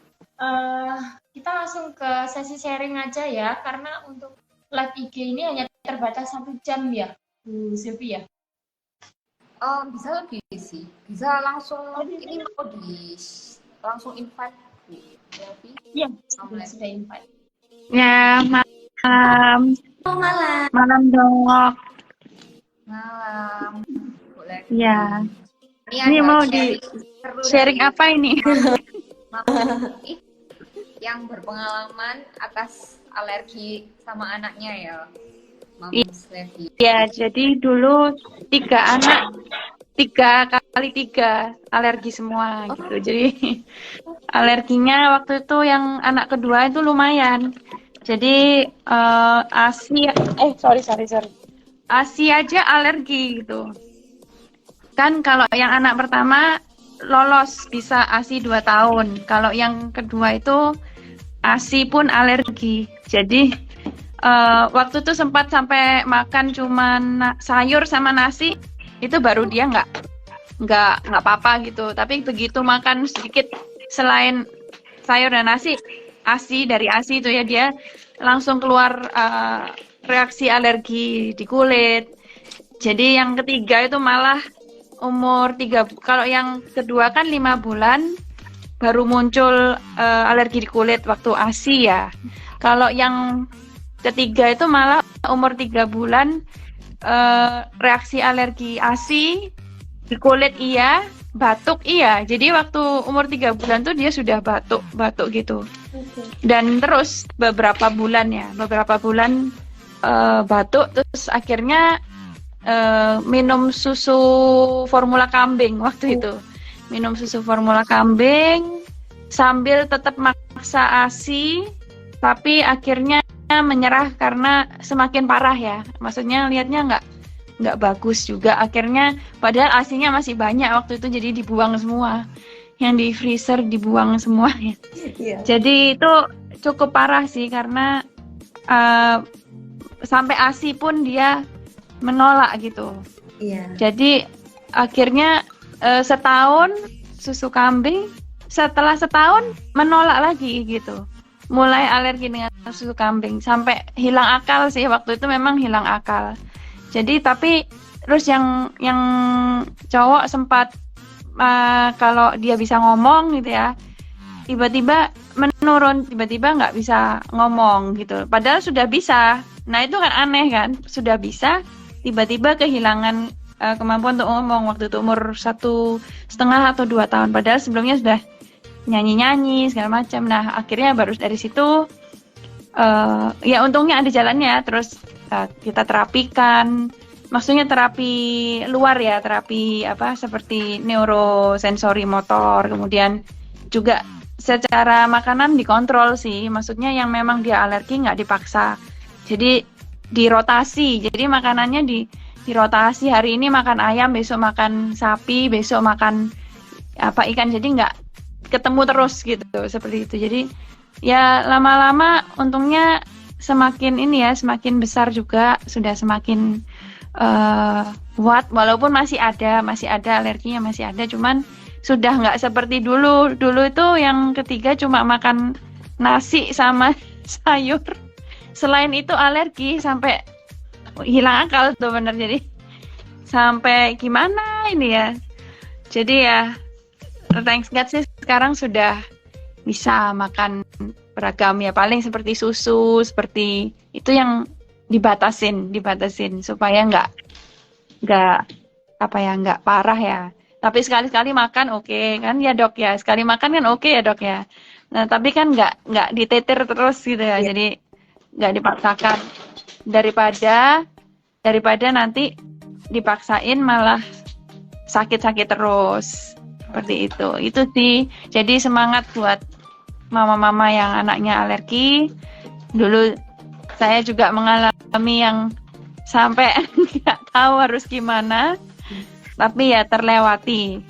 Kita langsung ke sesi sharing aja ya, karena untuk live IG ini hanya terbatas 1 jam ya, Bu Sylvia? Bisa lebih sih, bisa langsung ini mau langsung invite Bu Selvi. Iya, sudah invite. Ya, malam. Oh, malam. Malam, Dok. Malam, boleh. Ya. Ini Ini mau sharing sharing apa ini? yang berpengalaman atas alergi sama anaknya ya, Mams Levi. Ya, jadi dulu 3 anak, 3x3 alergi semua gitu. Jadi alerginya waktu itu yang anak kedua itu lumayan. Jadi ASI aja alergi gitu. Kan kalau yang anak pertama lolos bisa ASI 2 tahun. Kalau yang kedua itu ASI pun alergi. Jadi waktu itu sempat sampai makan cuman sayur sama nasi, itu baru dia nggak apa-apa gitu. Tapi begitu makan sedikit selain sayur dan nasi, dari ASI itu ya dia langsung keluar reaksi alergi di kulit. Jadi yang ketiga itu malah umur 3, kalau yang kedua kan 5 bulan baru muncul alergi di kulit waktu ASI ya. Kalau yang ketiga itu malah umur 3 bulan reaksi alergi ASI di kulit iya, batuk iya. Jadi waktu umur 3 bulan tuh dia sudah batuk gitu. Dan terus beberapa bulan batuk, terus akhirnya minum susu formula kambing waktu itu. Minum susu formula kambing sambil tetap maksa ASI, tapi akhirnya menyerah karena semakin parah ya. Maksudnya lihatnya nggak bagus juga. Akhirnya padahal ASI-nya masih banyak waktu itu, jadi dibuang semua. Yang di freezer dibuang semua ya. Iya. Jadi itu cukup parah sih karena sampai ASI pun dia menolak gitu. Iya. Jadi akhirnya setahun susu kambing, setelah setahun menolak lagi gitu. Mulai alergi dengan susu kambing sampai hilang akal sih, waktu itu memang hilang akal. Jadi tapi terus yang cowok sempat kalau dia bisa ngomong gitu ya, tiba-tiba menurun, tiba-tiba nggak bisa ngomong gitu. Padahal sudah bisa. Nah itu kan aneh kan, sudah bisa tiba-tiba kehilangan kemampuan untuk ngomong waktu itu umur 1,5 atau 2 tahun. Padahal sebelumnya sudah nyanyi-nyanyi segala macam. Nah akhirnya baru dari situ ya untungnya ada jalannya. Terus kita terapikan, maksudnya terapi luar ya, terapi seperti neurosensori motor, kemudian juga secara makanan dikontrol sih. Maksudnya yang memang dia alergi nggak dipaksa. Jadi dirotasi, jadi makanannya dirotasi. Hari ini makan ayam, besok makan sapi, besok makan ikan. Jadi nggak ketemu terus gitu, seperti itu. Jadi ya lama-lama untungnya semakin besar juga, sudah semakin kuat. Walaupun masih ada alerginya, masih ada, cuman sudah nggak seperti dulu. Dulu itu yang ketiga cuma makan nasi sama sayur. Selain itu alergi sampai hilang akal tuh bener. Jadi sampai gimana ini ya. Jadi ya thanks God sih sekarang sudah bisa makan beragam ya, paling seperti susu, seperti itu yang dibatasin supaya nggak parah ya. Tapi sekali-sekali makan oke kan ya Dok ya, sekali makan kan oke ya Dok ya. Nah tapi kan nggak diteter terus gitu ya. Jadi nggak dipaksakan, daripada nanti dipaksain malah sakit-sakit terus, seperti itu sih. Jadi semangat buat mama-mama yang anaknya alergi. Dulu saya juga mengalami yang sampai nggak tahu harus gimana, tapi ya terlewati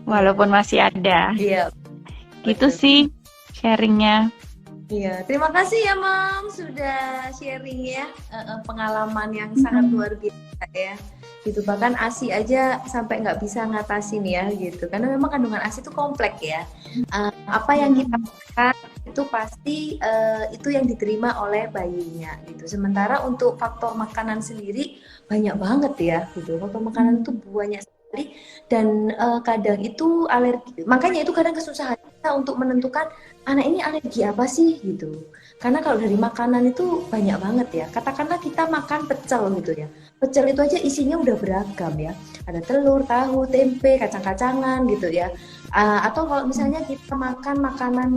walaupun masih ada. Iya. Gitu sih sharingnya. Iya, terima kasih ya Mam sudah sharing ya pengalaman yang sangat luar biasa ya. Gitu, bahkan ASI aja sampai nggak bisa ngatasin ya gitu, karena memang kandungan ASI itu kompleks ya. Apa yang kita makan itu pasti itu yang diterima oleh bayinya gitu. Sementara untuk faktor makanan sendiri banyak banget ya gitu. Faktor makanan itu banyak sekali dan kadang itu alergi. Makanya itu kadang kesusahan kita untuk menentukan anak ini alergi apa sih gitu. Karena kalau dari makanan itu banyak banget ya. Katakanlah kita makan pecel gitu ya. Pecel itu aja isinya udah beragam ya. Ada telur, tahu, tempe, kacang-kacangan gitu ya. Atau kalau misalnya kita makan makanan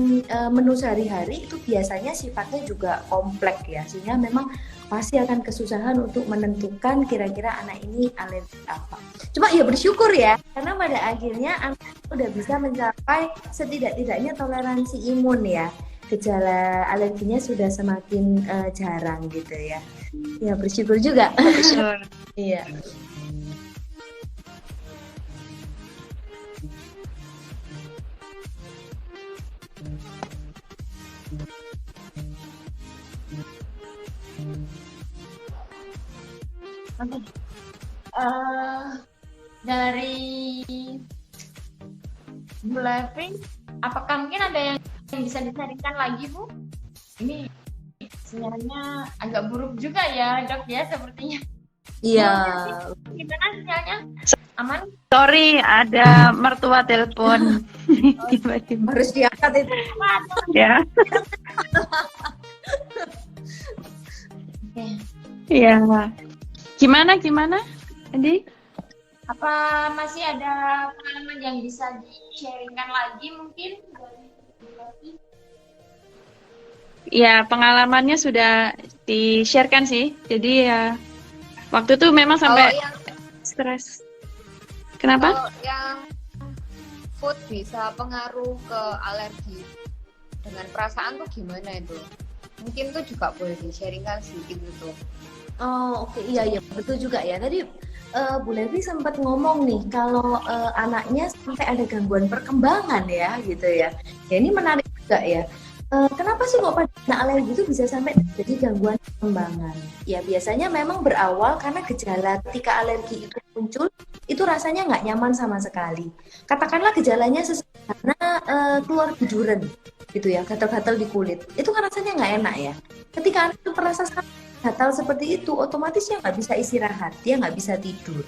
menu sehari-hari itu biasanya sifatnya juga kompleks ya. Sehingga memang pasti akan kesusahan untuk menentukan kira-kira anak ini alergi apa. Cuma ya bersyukur ya. Karena pada akhirnya anak udah bisa mencapai setidak-tidaknya toleransi imun ya. Gejala alerginya sudah semakin jarang gitu ya. Ya bersyukur juga. Betul. Iya. Oke. Dari Bu Levi, apakah mungkin ada yang bisa disaringkan lagi, Bu? Ini sinyalnya agak buruk juga ya, Dok ya, sepertinya. Iya. Gimana sinyalnya? Aman? Sorry, ada mertua telepon tiba-tiba. Harus diangkat itu. Ya, Oke. iya. Gimana, Andi? Apa masih ada pengalaman yang bisa di-sharingkan lagi mungkin dari Bu Levi? Ya, pengalamannya sudah di-sharekan sih. Jadi ya, waktu itu memang Kalau sampai yang stres. Kenapa? kalau yang food bisa pengaruh ke alergi dengan perasaan tuh gimana itu? Mungkin tuh juga boleh di-sharingkan sedikit gitu. Oh oke, iya betul juga ya. Tadi Bu Levi sempat ngomong nih kalau anaknya sampai ada gangguan perkembangan ya gitu ya. Ya ini menarik juga ya. Kenapa sih kok pada anak alergi itu bisa sampai terjadi gangguan perkembangan? Ya biasanya memang berawal karena gejala ketika alergi itu muncul itu rasanya nggak nyaman sama sekali. Katakanlah gejalanya sesederhana keluar biduran gitu ya, gatal-gatal di kulit. Itu kan rasanya nggak enak ya. Ketika anak itu merasa gatal seperti itu, otomatis dia nggak bisa istirahat, dia nggak bisa tidur.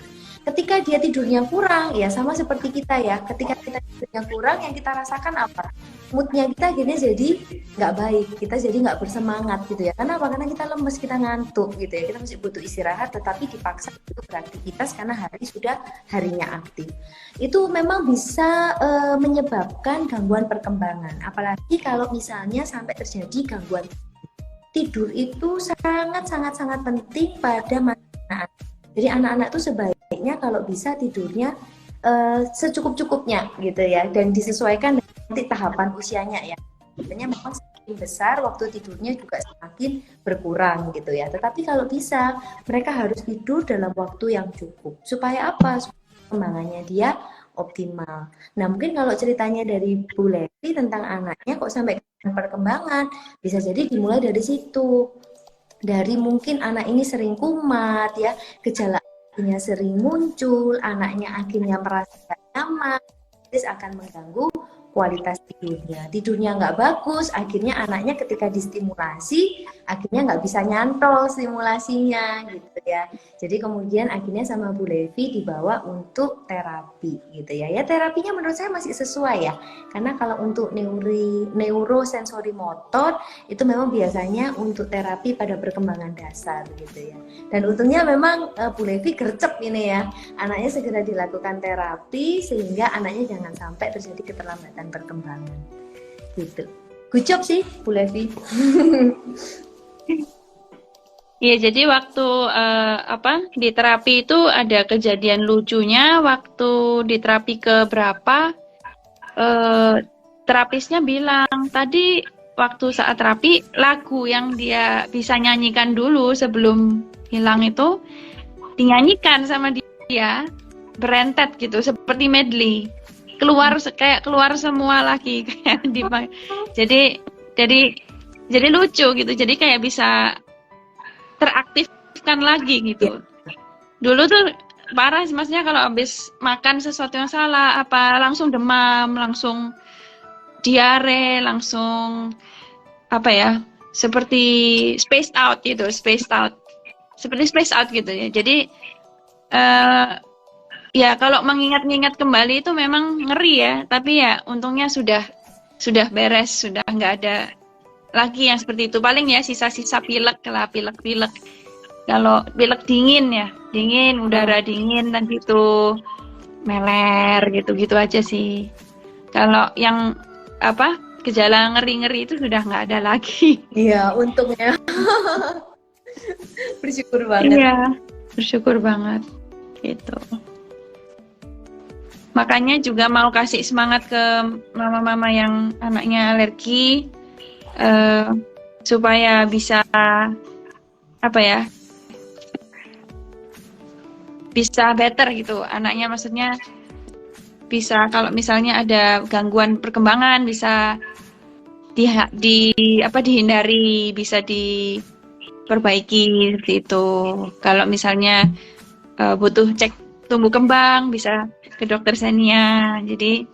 Ketika dia tidurnya kurang, ya sama seperti kita ya. Ketika kita tidurnya kurang, yang kita rasakan apa? Moodnya kita akhirnya jadi nggak baik, kita jadi nggak bersemangat gitu ya. Karena apa? Karena kita lemes, kita ngantuk gitu ya. Kita masih butuh istirahat, tetapi dipaksa untuk beraktivitas karena hari sudah harinya aktif. Itu memang bisa menyebabkan gangguan perkembangan. Apalagi kalau misalnya sampai terjadi gangguan tidur itu sangat penting pada masa anak. Jadi anak-anak itu sebaiknya kalau bisa tidurnya secukup-cukupnya gitu ya, dan disesuaikan dengan nanti tahapan usianya ya. Sebenarnya memang semakin besar waktu tidurnya juga semakin berkurang gitu ya. Tetapi kalau bisa mereka harus tidur dalam waktu yang cukup. Supaya apa? Supaya perkembangannya dia optimal. Nah mungkin kalau ceritanya dari Bu Levi tentang anaknya kok sampai perkembangan, bisa jadi dimulai dari situ. Dari mungkin anak ini sering kumat ya, gejala-gejalanya sering muncul, anaknya akhirnya merasa gak nyaman, terus akan mengganggu kualitas tidurnya. Tidurnya nggak bagus, akhirnya anaknya ketika distimulasi, akhirnya nggak bisa nyantol stimulasinya gitu ya. Jadi kemudian akhirnya sama Bu Levi dibawa untuk terapi gitu ya. Ya terapinya menurut saya masih sesuai ya. Karena kalau untuk neurosensori motor itu memang biasanya untuk terapi pada perkembangan dasar gitu ya. Dan untungnya memang Bu Levi gercep ini ya. Anaknya segera dilakukan terapi sehingga anaknya jangan sampai terjadi keterlambatan perkembangan gitu. Good job sih Bu Levi. Iya, jadi waktu di terapi itu ada kejadian lucunya. Waktu di terapi keberapa, terapisnya bilang tadi waktu saat terapi lagu yang dia bisa nyanyikan dulu sebelum hilang itu dinyanyikan sama dia berentet gitu seperti medley, keluar semua lagi kayak jadi lucu gitu, jadi kayak bisa teraktifkan lagi gitu. Dulu tuh parah sih, maksudnya kalau habis makan sesuatu yang salah apa langsung demam, langsung diare, langsung apa ya, seperti spaced out gitu, seperti spaced out gitu ya. Jadi ya kalau mengingat-ingat kembali itu memang ngeri ya, tapi ya untungnya sudah beres, sudah nggak ada lagi yang seperti itu. Paling ya sisa-sisa pilek lah, pilek. Kalau pilek dingin ya, udara dingin dan itu meler gitu-gitu aja sih. Kalau yang apa gejala ngeri-ngeri itu sudah nggak ada lagi. Iya, untungnya. Bersyukur banget. Iya, bersyukur banget gitu. Makanya juga mau kasih semangat ke mama-mama yang anaknya alergi supaya bisa apa ya, bisa better gitu anaknya, maksudnya bisa kalau misalnya ada gangguan perkembangan bisa dihindari, bisa diperbaiki seperti itu. Kalau misalnya butuh cek tumbuh kembang bisa ke dokter senia. Jadi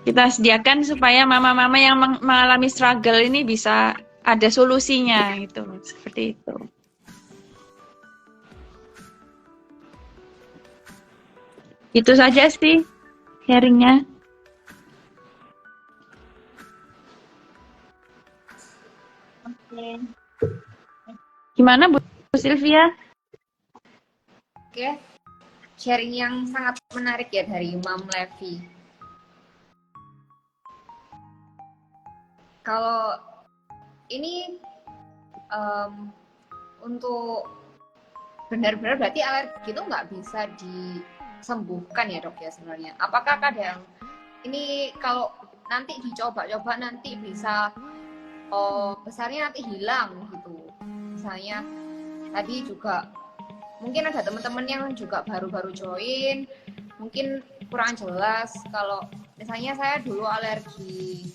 kita sediakan supaya mama-mama yang mengalami struggle ini bisa ada solusinya gitu, seperti itu. Itu saja sih sharingnya. Oke. Gimana Bu Sylvia? Oke, sharing yang sangat menarik ya dari Mam Levi. Kalau ini untuk benar-benar berarti alergi itu nggak bisa disembuhkan ya dok ya sebenarnya. Apakah kadang ini kalau nanti dicoba-coba nanti bisa besarnya nanti hilang gitu. Misalnya tadi juga mungkin ada teman-teman yang juga baru-baru join, mungkin kurang jelas. Kalau misalnya saya dulu alergi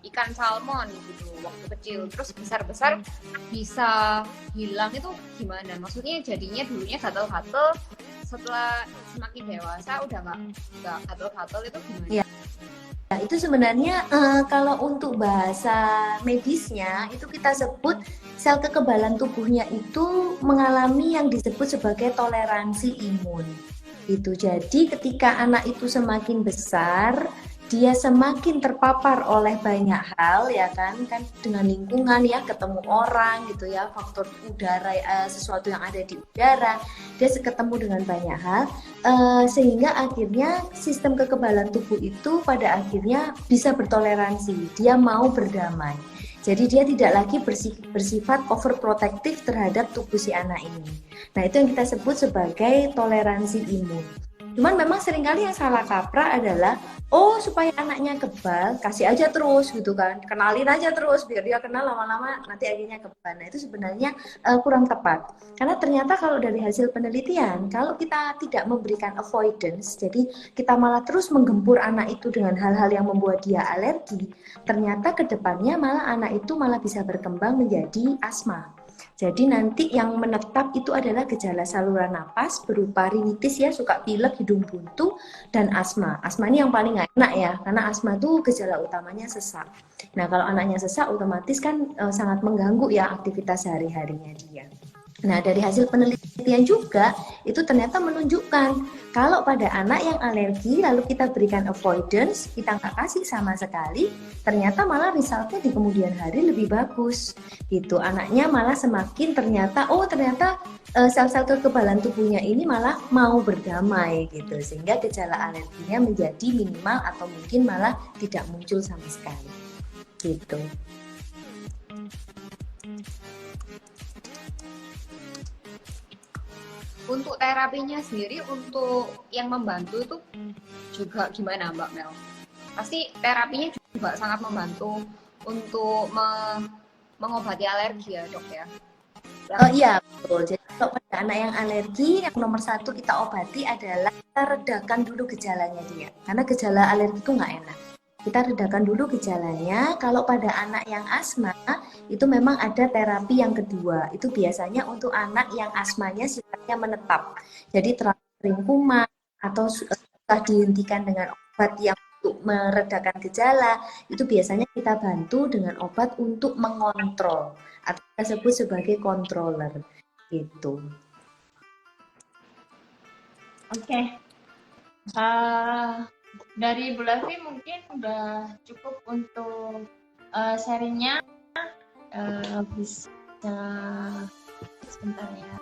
ikan salmon gitu waktu kecil, terus besar-besar bisa hilang, itu gimana? Maksudnya jadinya dulunya gatel-gatel, setelah semakin dewasa udah nggak gatel-gatel, itu gimana? Ya. Nah, itu sebenarnya kalau untuk bahasa medisnya itu kita sebut sel kekebalan tubuhnya itu mengalami yang disebut sebagai toleransi imun. Gitu. Jadi ketika anak itu semakin besar, dia semakin terpapar oleh banyak hal ya kan dengan lingkungan ya, ketemu orang gitu ya, faktor udara, sesuatu yang ada di udara, dia ketemu dengan banyak hal, sehingga akhirnya sistem kekebalan tubuh itu pada akhirnya bisa bertoleransi, dia mau berdamai. Jadi dia tidak lagi bersifat overprotective terhadap tubuh si anak ini. Nah, itu yang kita sebut sebagai toleransi imun. Cuman memang seringkali yang salah kaprah adalah, oh supaya anaknya kebal, kasih aja terus gitu kan, kenalin aja terus biar dia kenal, lama-lama nanti akhirnya kebal. Nah, itu sebenarnya kurang tepat. Karena ternyata kalau dari hasil penelitian, kalau kita tidak memberikan avoidance, jadi kita malah terus menggempur anak itu dengan hal-hal yang membuat dia alergi, ternyata ke depannya malah anak itu malah bisa berkembang menjadi asma. Jadi nanti yang menetap itu adalah gejala saluran napas berupa rinitis ya, suka pilek, hidung buntu, dan asma. Asma ini yang paling nggak enak ya, karena asma itu gejala utamanya sesak. Nah, kalau anaknya sesak otomatis kan sangat mengganggu ya aktivitas sehari-harinya dia. Nah, dari hasil penelitian juga itu ternyata menunjukkan kalau pada anak yang alergi lalu kita berikan avoidance, kita nggak kasih sama sekali, ternyata malah resultnya di kemudian hari lebih bagus. Gitu, anaknya malah semakin ternyata sel-sel kekebalan tubuhnya ini malah mau berdamai gitu, sehingga gejala alerginya menjadi minimal atau mungkin malah tidak muncul sama sekali. Gitu. Untuk terapinya sendiri, untuk yang membantu itu juga gimana Mbak Mel? Pasti terapinya juga sangat membantu untuk mengobati alergi ya dok ya? Oh iya betul. Jadi kalau pada anak yang alergi, yang nomor satu kita obati adalah kita redakan dulu gejalanya dia. Karena gejala alergi itu nggak enak. Kita redakan dulu gejalanya. Kalau pada anak yang asma, itu memang ada terapi yang kedua. Itu biasanya untuk anak yang asmanya sifatnya menetap. Jadi terlalu sering kumat atau susah dihentikan dengan obat yang untuk meredakan gejala, itu biasanya kita bantu dengan obat untuk mengontrol atau kita sebut sebagai controller gitu. Oke. Dari Bu Lavi mungkin udah cukup untuk sharingnya. Bisa sebentar ya.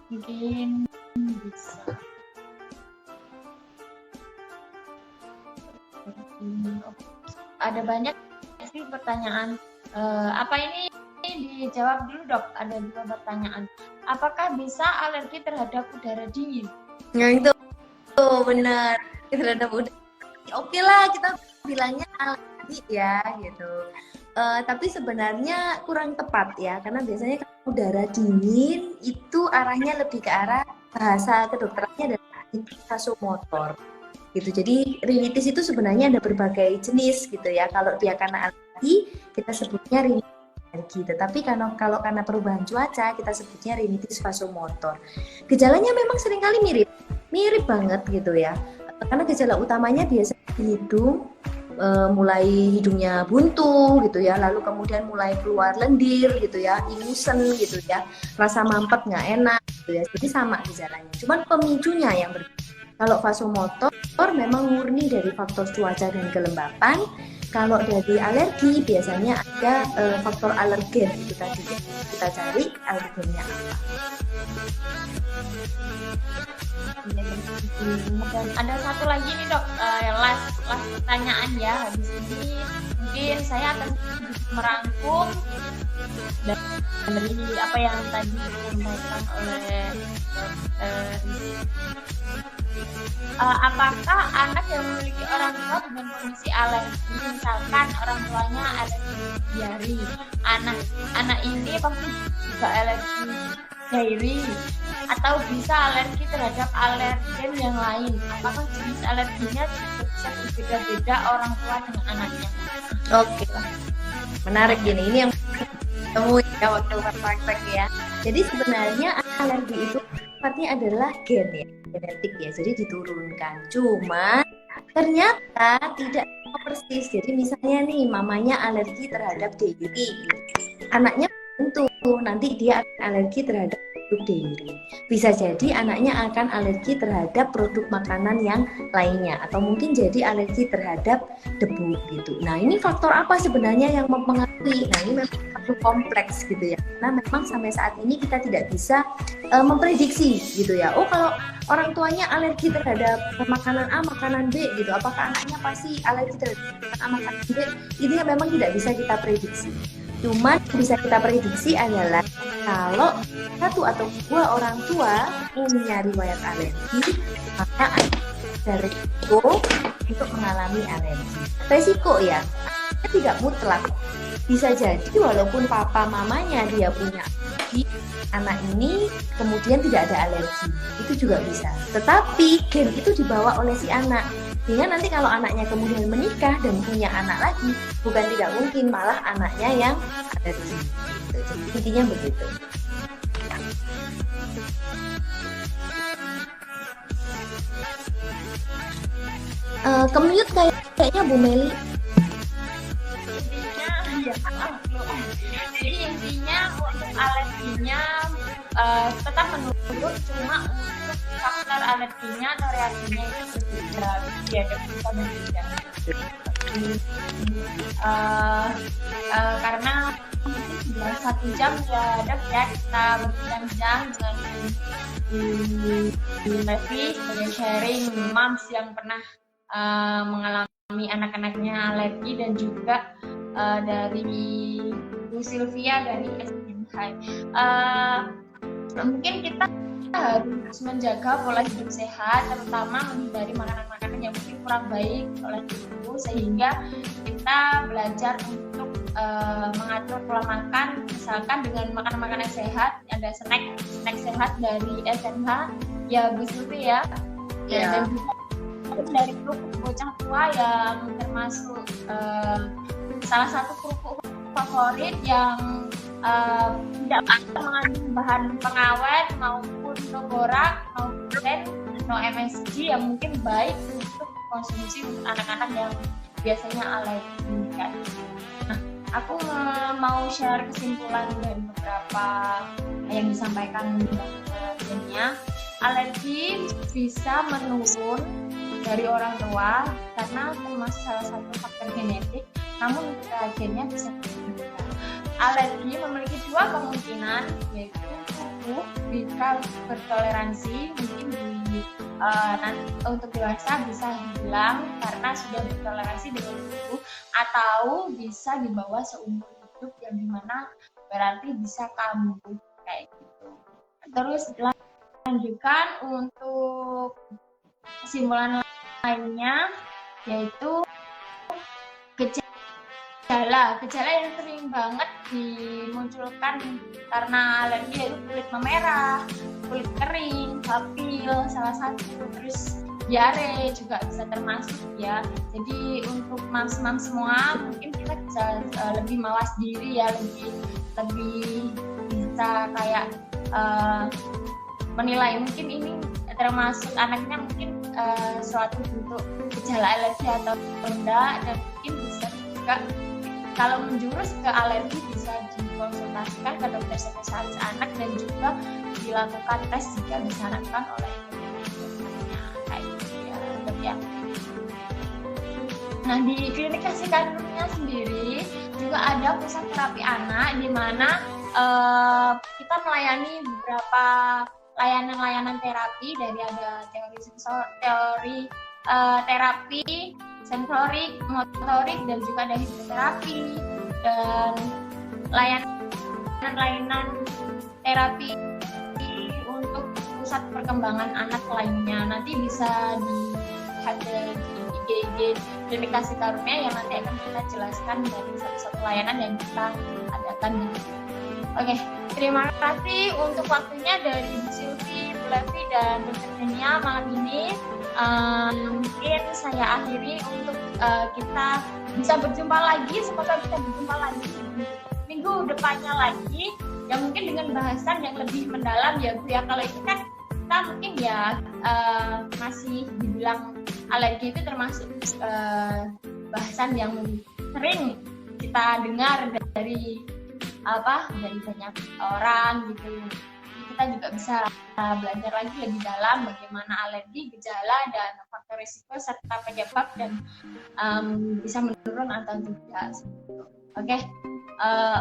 Mungkin bisa. Ada banyak sih pertanyaan. Apa ini dijawab dulu dok? Ada 2 pertanyaan. Apakah bisa alergi terhadap udara dingin? Nah itu benar, terhadap udara. Oke lah kita bilangnya alergi ya gitu. Tapi sebenarnya kurang tepat ya, karena biasanya kalau udara dingin itu arahnya lebih ke arah bahasa kedokterannya adalah rinitis vasomotor gitu. Jadi rinitis itu sebenarnya ada berbagai jenis gitu ya. Kalau dia karena alergi kita sebutnya rinitis alergi, tetapi kalau karena perubahan cuaca kita sebutnya rinitis vasomotor. Gejalanya memang seringkali mirip banget gitu ya. Karena gejala utamanya biasanya di hidung, mulai hidungnya buntu gitu ya, lalu kemudian mulai keluar lendir gitu ya, ingusen gitu ya, rasa mampet nggak enak gitu ya. Jadi sama gejalanya, cuman pemicunya yang berbeda. Kalau vasomotor memang murni dari faktor cuaca dan kelembapan. Kalau dari alergi biasanya ada faktor alergen, itu tadi ya. Kita cari alergennya apa. Dan ada satu lagi nih dok, last pertanyaan ya. Habis ini mungkin saya akan merangkum dari apa yang tadi disampaikan oleh apakah anak yang memiliki orang tua dengan kondisi alergi, misalkan orang tuanya alergi diare, anak ini pasti juga alergi diare, atau bisa alergi terhadap alergen yang lain? Apakah jenis alerginya juga bisa berbeda-beda orang tua dengan anaknya? Oke lah, menarik ini yang temuin ya waktu praktek ya. Jadi sebenarnya alergi itu sifatnya adalah gen ya, genetik ya, jadi diturunkan. Cuma ternyata tidak persis. Jadi misalnya nih mamanya alergi terhadap dairy, anaknya tentu nanti dia akan alergi terhadap produk dairy. Bisa jadi anaknya akan alergi terhadap produk makanan yang lainnya, atau mungkin jadi alergi terhadap debu gitu. Nah ini faktor apa sebenarnya yang mempengaruhi? Nah ini memang faktor kompleks gitu ya, karena memang sampai saat ini kita tidak bisa memprediksi gitu ya. Oh kalau orang tuanya alergi terhadap makanan A, makanan B gitu, apakah anaknya pasti alergi terhadap makanan A, makanan B? Ini memang tidak bisa kita prediksi. Cuma bisa kita prediksi adalah kalau satu atau 2 orang tua punya riwayat alergi, maka ada resiko untuk mengalami alergi. Resiko ya, tidak mutlak. Bisa jadi walaupun papa mamanya dia punya alergi, anak ini kemudian tidak ada alergi, itu juga bisa. Tetapi gen itu dibawa oleh si anak. Sehingga nanti kalau anaknya kemudian menikah dan punya anak lagi, bukan tidak mungkin malah anaknya yang alergi. Jadi intinya begitu. Kemute kayaknya Bu Meli. Jadi intinya untuk alerginya tetap menurun, cuma untuk faktor alerginya atau reaksinya itu berbeda, ada bisa berbeda. Karena mungkin 1 jam ya dok ya, kita berbincang dengan Bu Levi sebagai sharing moms yang pernah mengalami anak-anaknya alergi, dan juga dari Bu Sylvia dari SMH. Mungkin kita harus menjaga pola hidup sehat, terutama menghindari makanan-makanan yang mungkin kurang baik oleh tubuh, sehingga kita belajar untuk mengatur pola makan, misalkan dengan makanan-makanan sehat. Ada snack sehat dari SMH ya Bu Sylvia ya. Dan juga dari kerupuk bocah tua yang termasuk salah satu kerupuk favorit yang tidak mengandung bahan pengawet maupun no borak, no gluten, no MSG, yang mungkin baik untuk konsumsi untuk anak-anak yang biasanya alergi kan. Nah, aku mau share kesimpulan dari beberapa yang disampaikan dokternya. Alergi bisa menurun dari orang tua karena termasuk salah satu faktor genetik, namun reagennya bisa berbeda. Alergi memiliki dua kemungkinan, yaitu tubuh bisa bertoleransi, mungkin nanti untuk dewasa bisa hilang karena sudah bertoleransi dengan tubuh, atau bisa dibawa seumur hidup yang dimana berarti bisa kambuh kayak gitu. Terus lanjutkan untuk kesimpulan lainnya, yaitu gejala yang sering banget dimunculkan karena alergi yaitu kulit memerah, kulit kering, hafil salah satu, terus diare juga bisa termasuk ya. Jadi untuk mam semua mungkin kita bisa lebih mawas diri ya, lebih bisa kayak menilai mungkin ini termasuk anaknya mungkin suatu bentuk gejala alergi atau enggak, dan mungkin bisa juga kalau menjurus ke alergi bisa dikonsultasikan ke dokter spesialis anak dan juga dilakukan tes jika disarankan oleh dokternya kayak gitu ya, dok ya. Nah, di klinik kasih karunia sendiri juga ada pusat terapi anak di mana kita melayani beberapa layanan terapi, dari ada teori terapi sensorik, motorik, dan juga ada hipnoterapi dan layanan terapi untuk pusat perkembangan anak lainnya. Nanti bisa dilihat di IG Klinik Kasih Karunia yang nanti akan kita jelaskan dari satu-satu layanan yang kita adakan di sini. Oke, terima kasih untuk waktunya dari Bu Sylvie, Bu Levi, dan Dr. Denia malam ini. Mungkin saya akhiri untuk kita bisa berjumpa lagi, semoga bisa berjumpa lagi minggu depannya lagi, ya mungkin dengan bahasan yang lebih mendalam ya Bu ya. Kalau ini kan kita mungkin ya masih dibilang alergi itu termasuk bahasan yang sering kita dengar dari banyak orang gitu. Kita juga bisa belajar lagi lebih dalam bagaimana alergi, gejala, dan faktor risiko serta penyebab, dan bisa menurun atau tidak. Oke.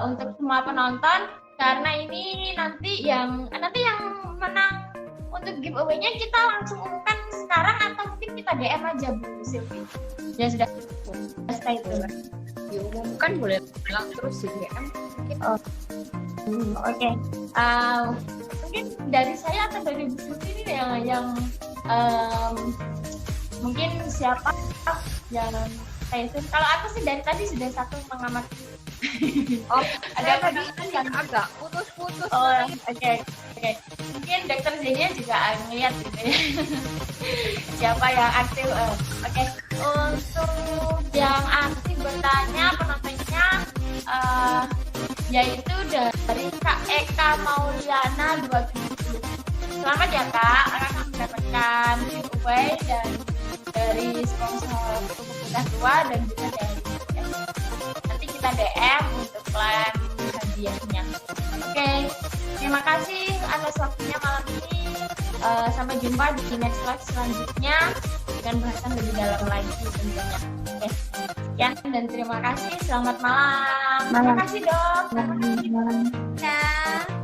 Untuk semua penonton, karena ini nanti yang menang untuk giveaway-nya kita langsung umumkan sekarang atau mungkin kita DM aja Bu Sylvie. Ya sudah stay itu. Diumumkan boleh bilang terus di DM. Oke. Mungkin dari saya atau dari Bu Sylvie ini yang mungkin siapa yang saya itu. Kalau aku sih dari tadi sudah satu pengamat. Ada tadi yang agak putus-putus. Oke. Mungkin Dokter Zenia juga ngeliat gitu ya. Siapa yang aktif? Oke. Untuk yang aktif bertanya penontonnya yaitu dari Kak Eka Mauliana 27. Selamat ya Kak, akan mendapatkan giveaway dan dari sponsor Tubuh Kita Tua dan juga dari nanti kita DM untuk plan hadiahnya. Oke, terima kasih atas waktunya malam ini. Sampai jumpa di next live selanjutnya dengan bahasan lebih dalam lagi tentunya. Oke, sekian dan terima kasih. Selamat malam. Terima kasih Dok. Malam. Ya.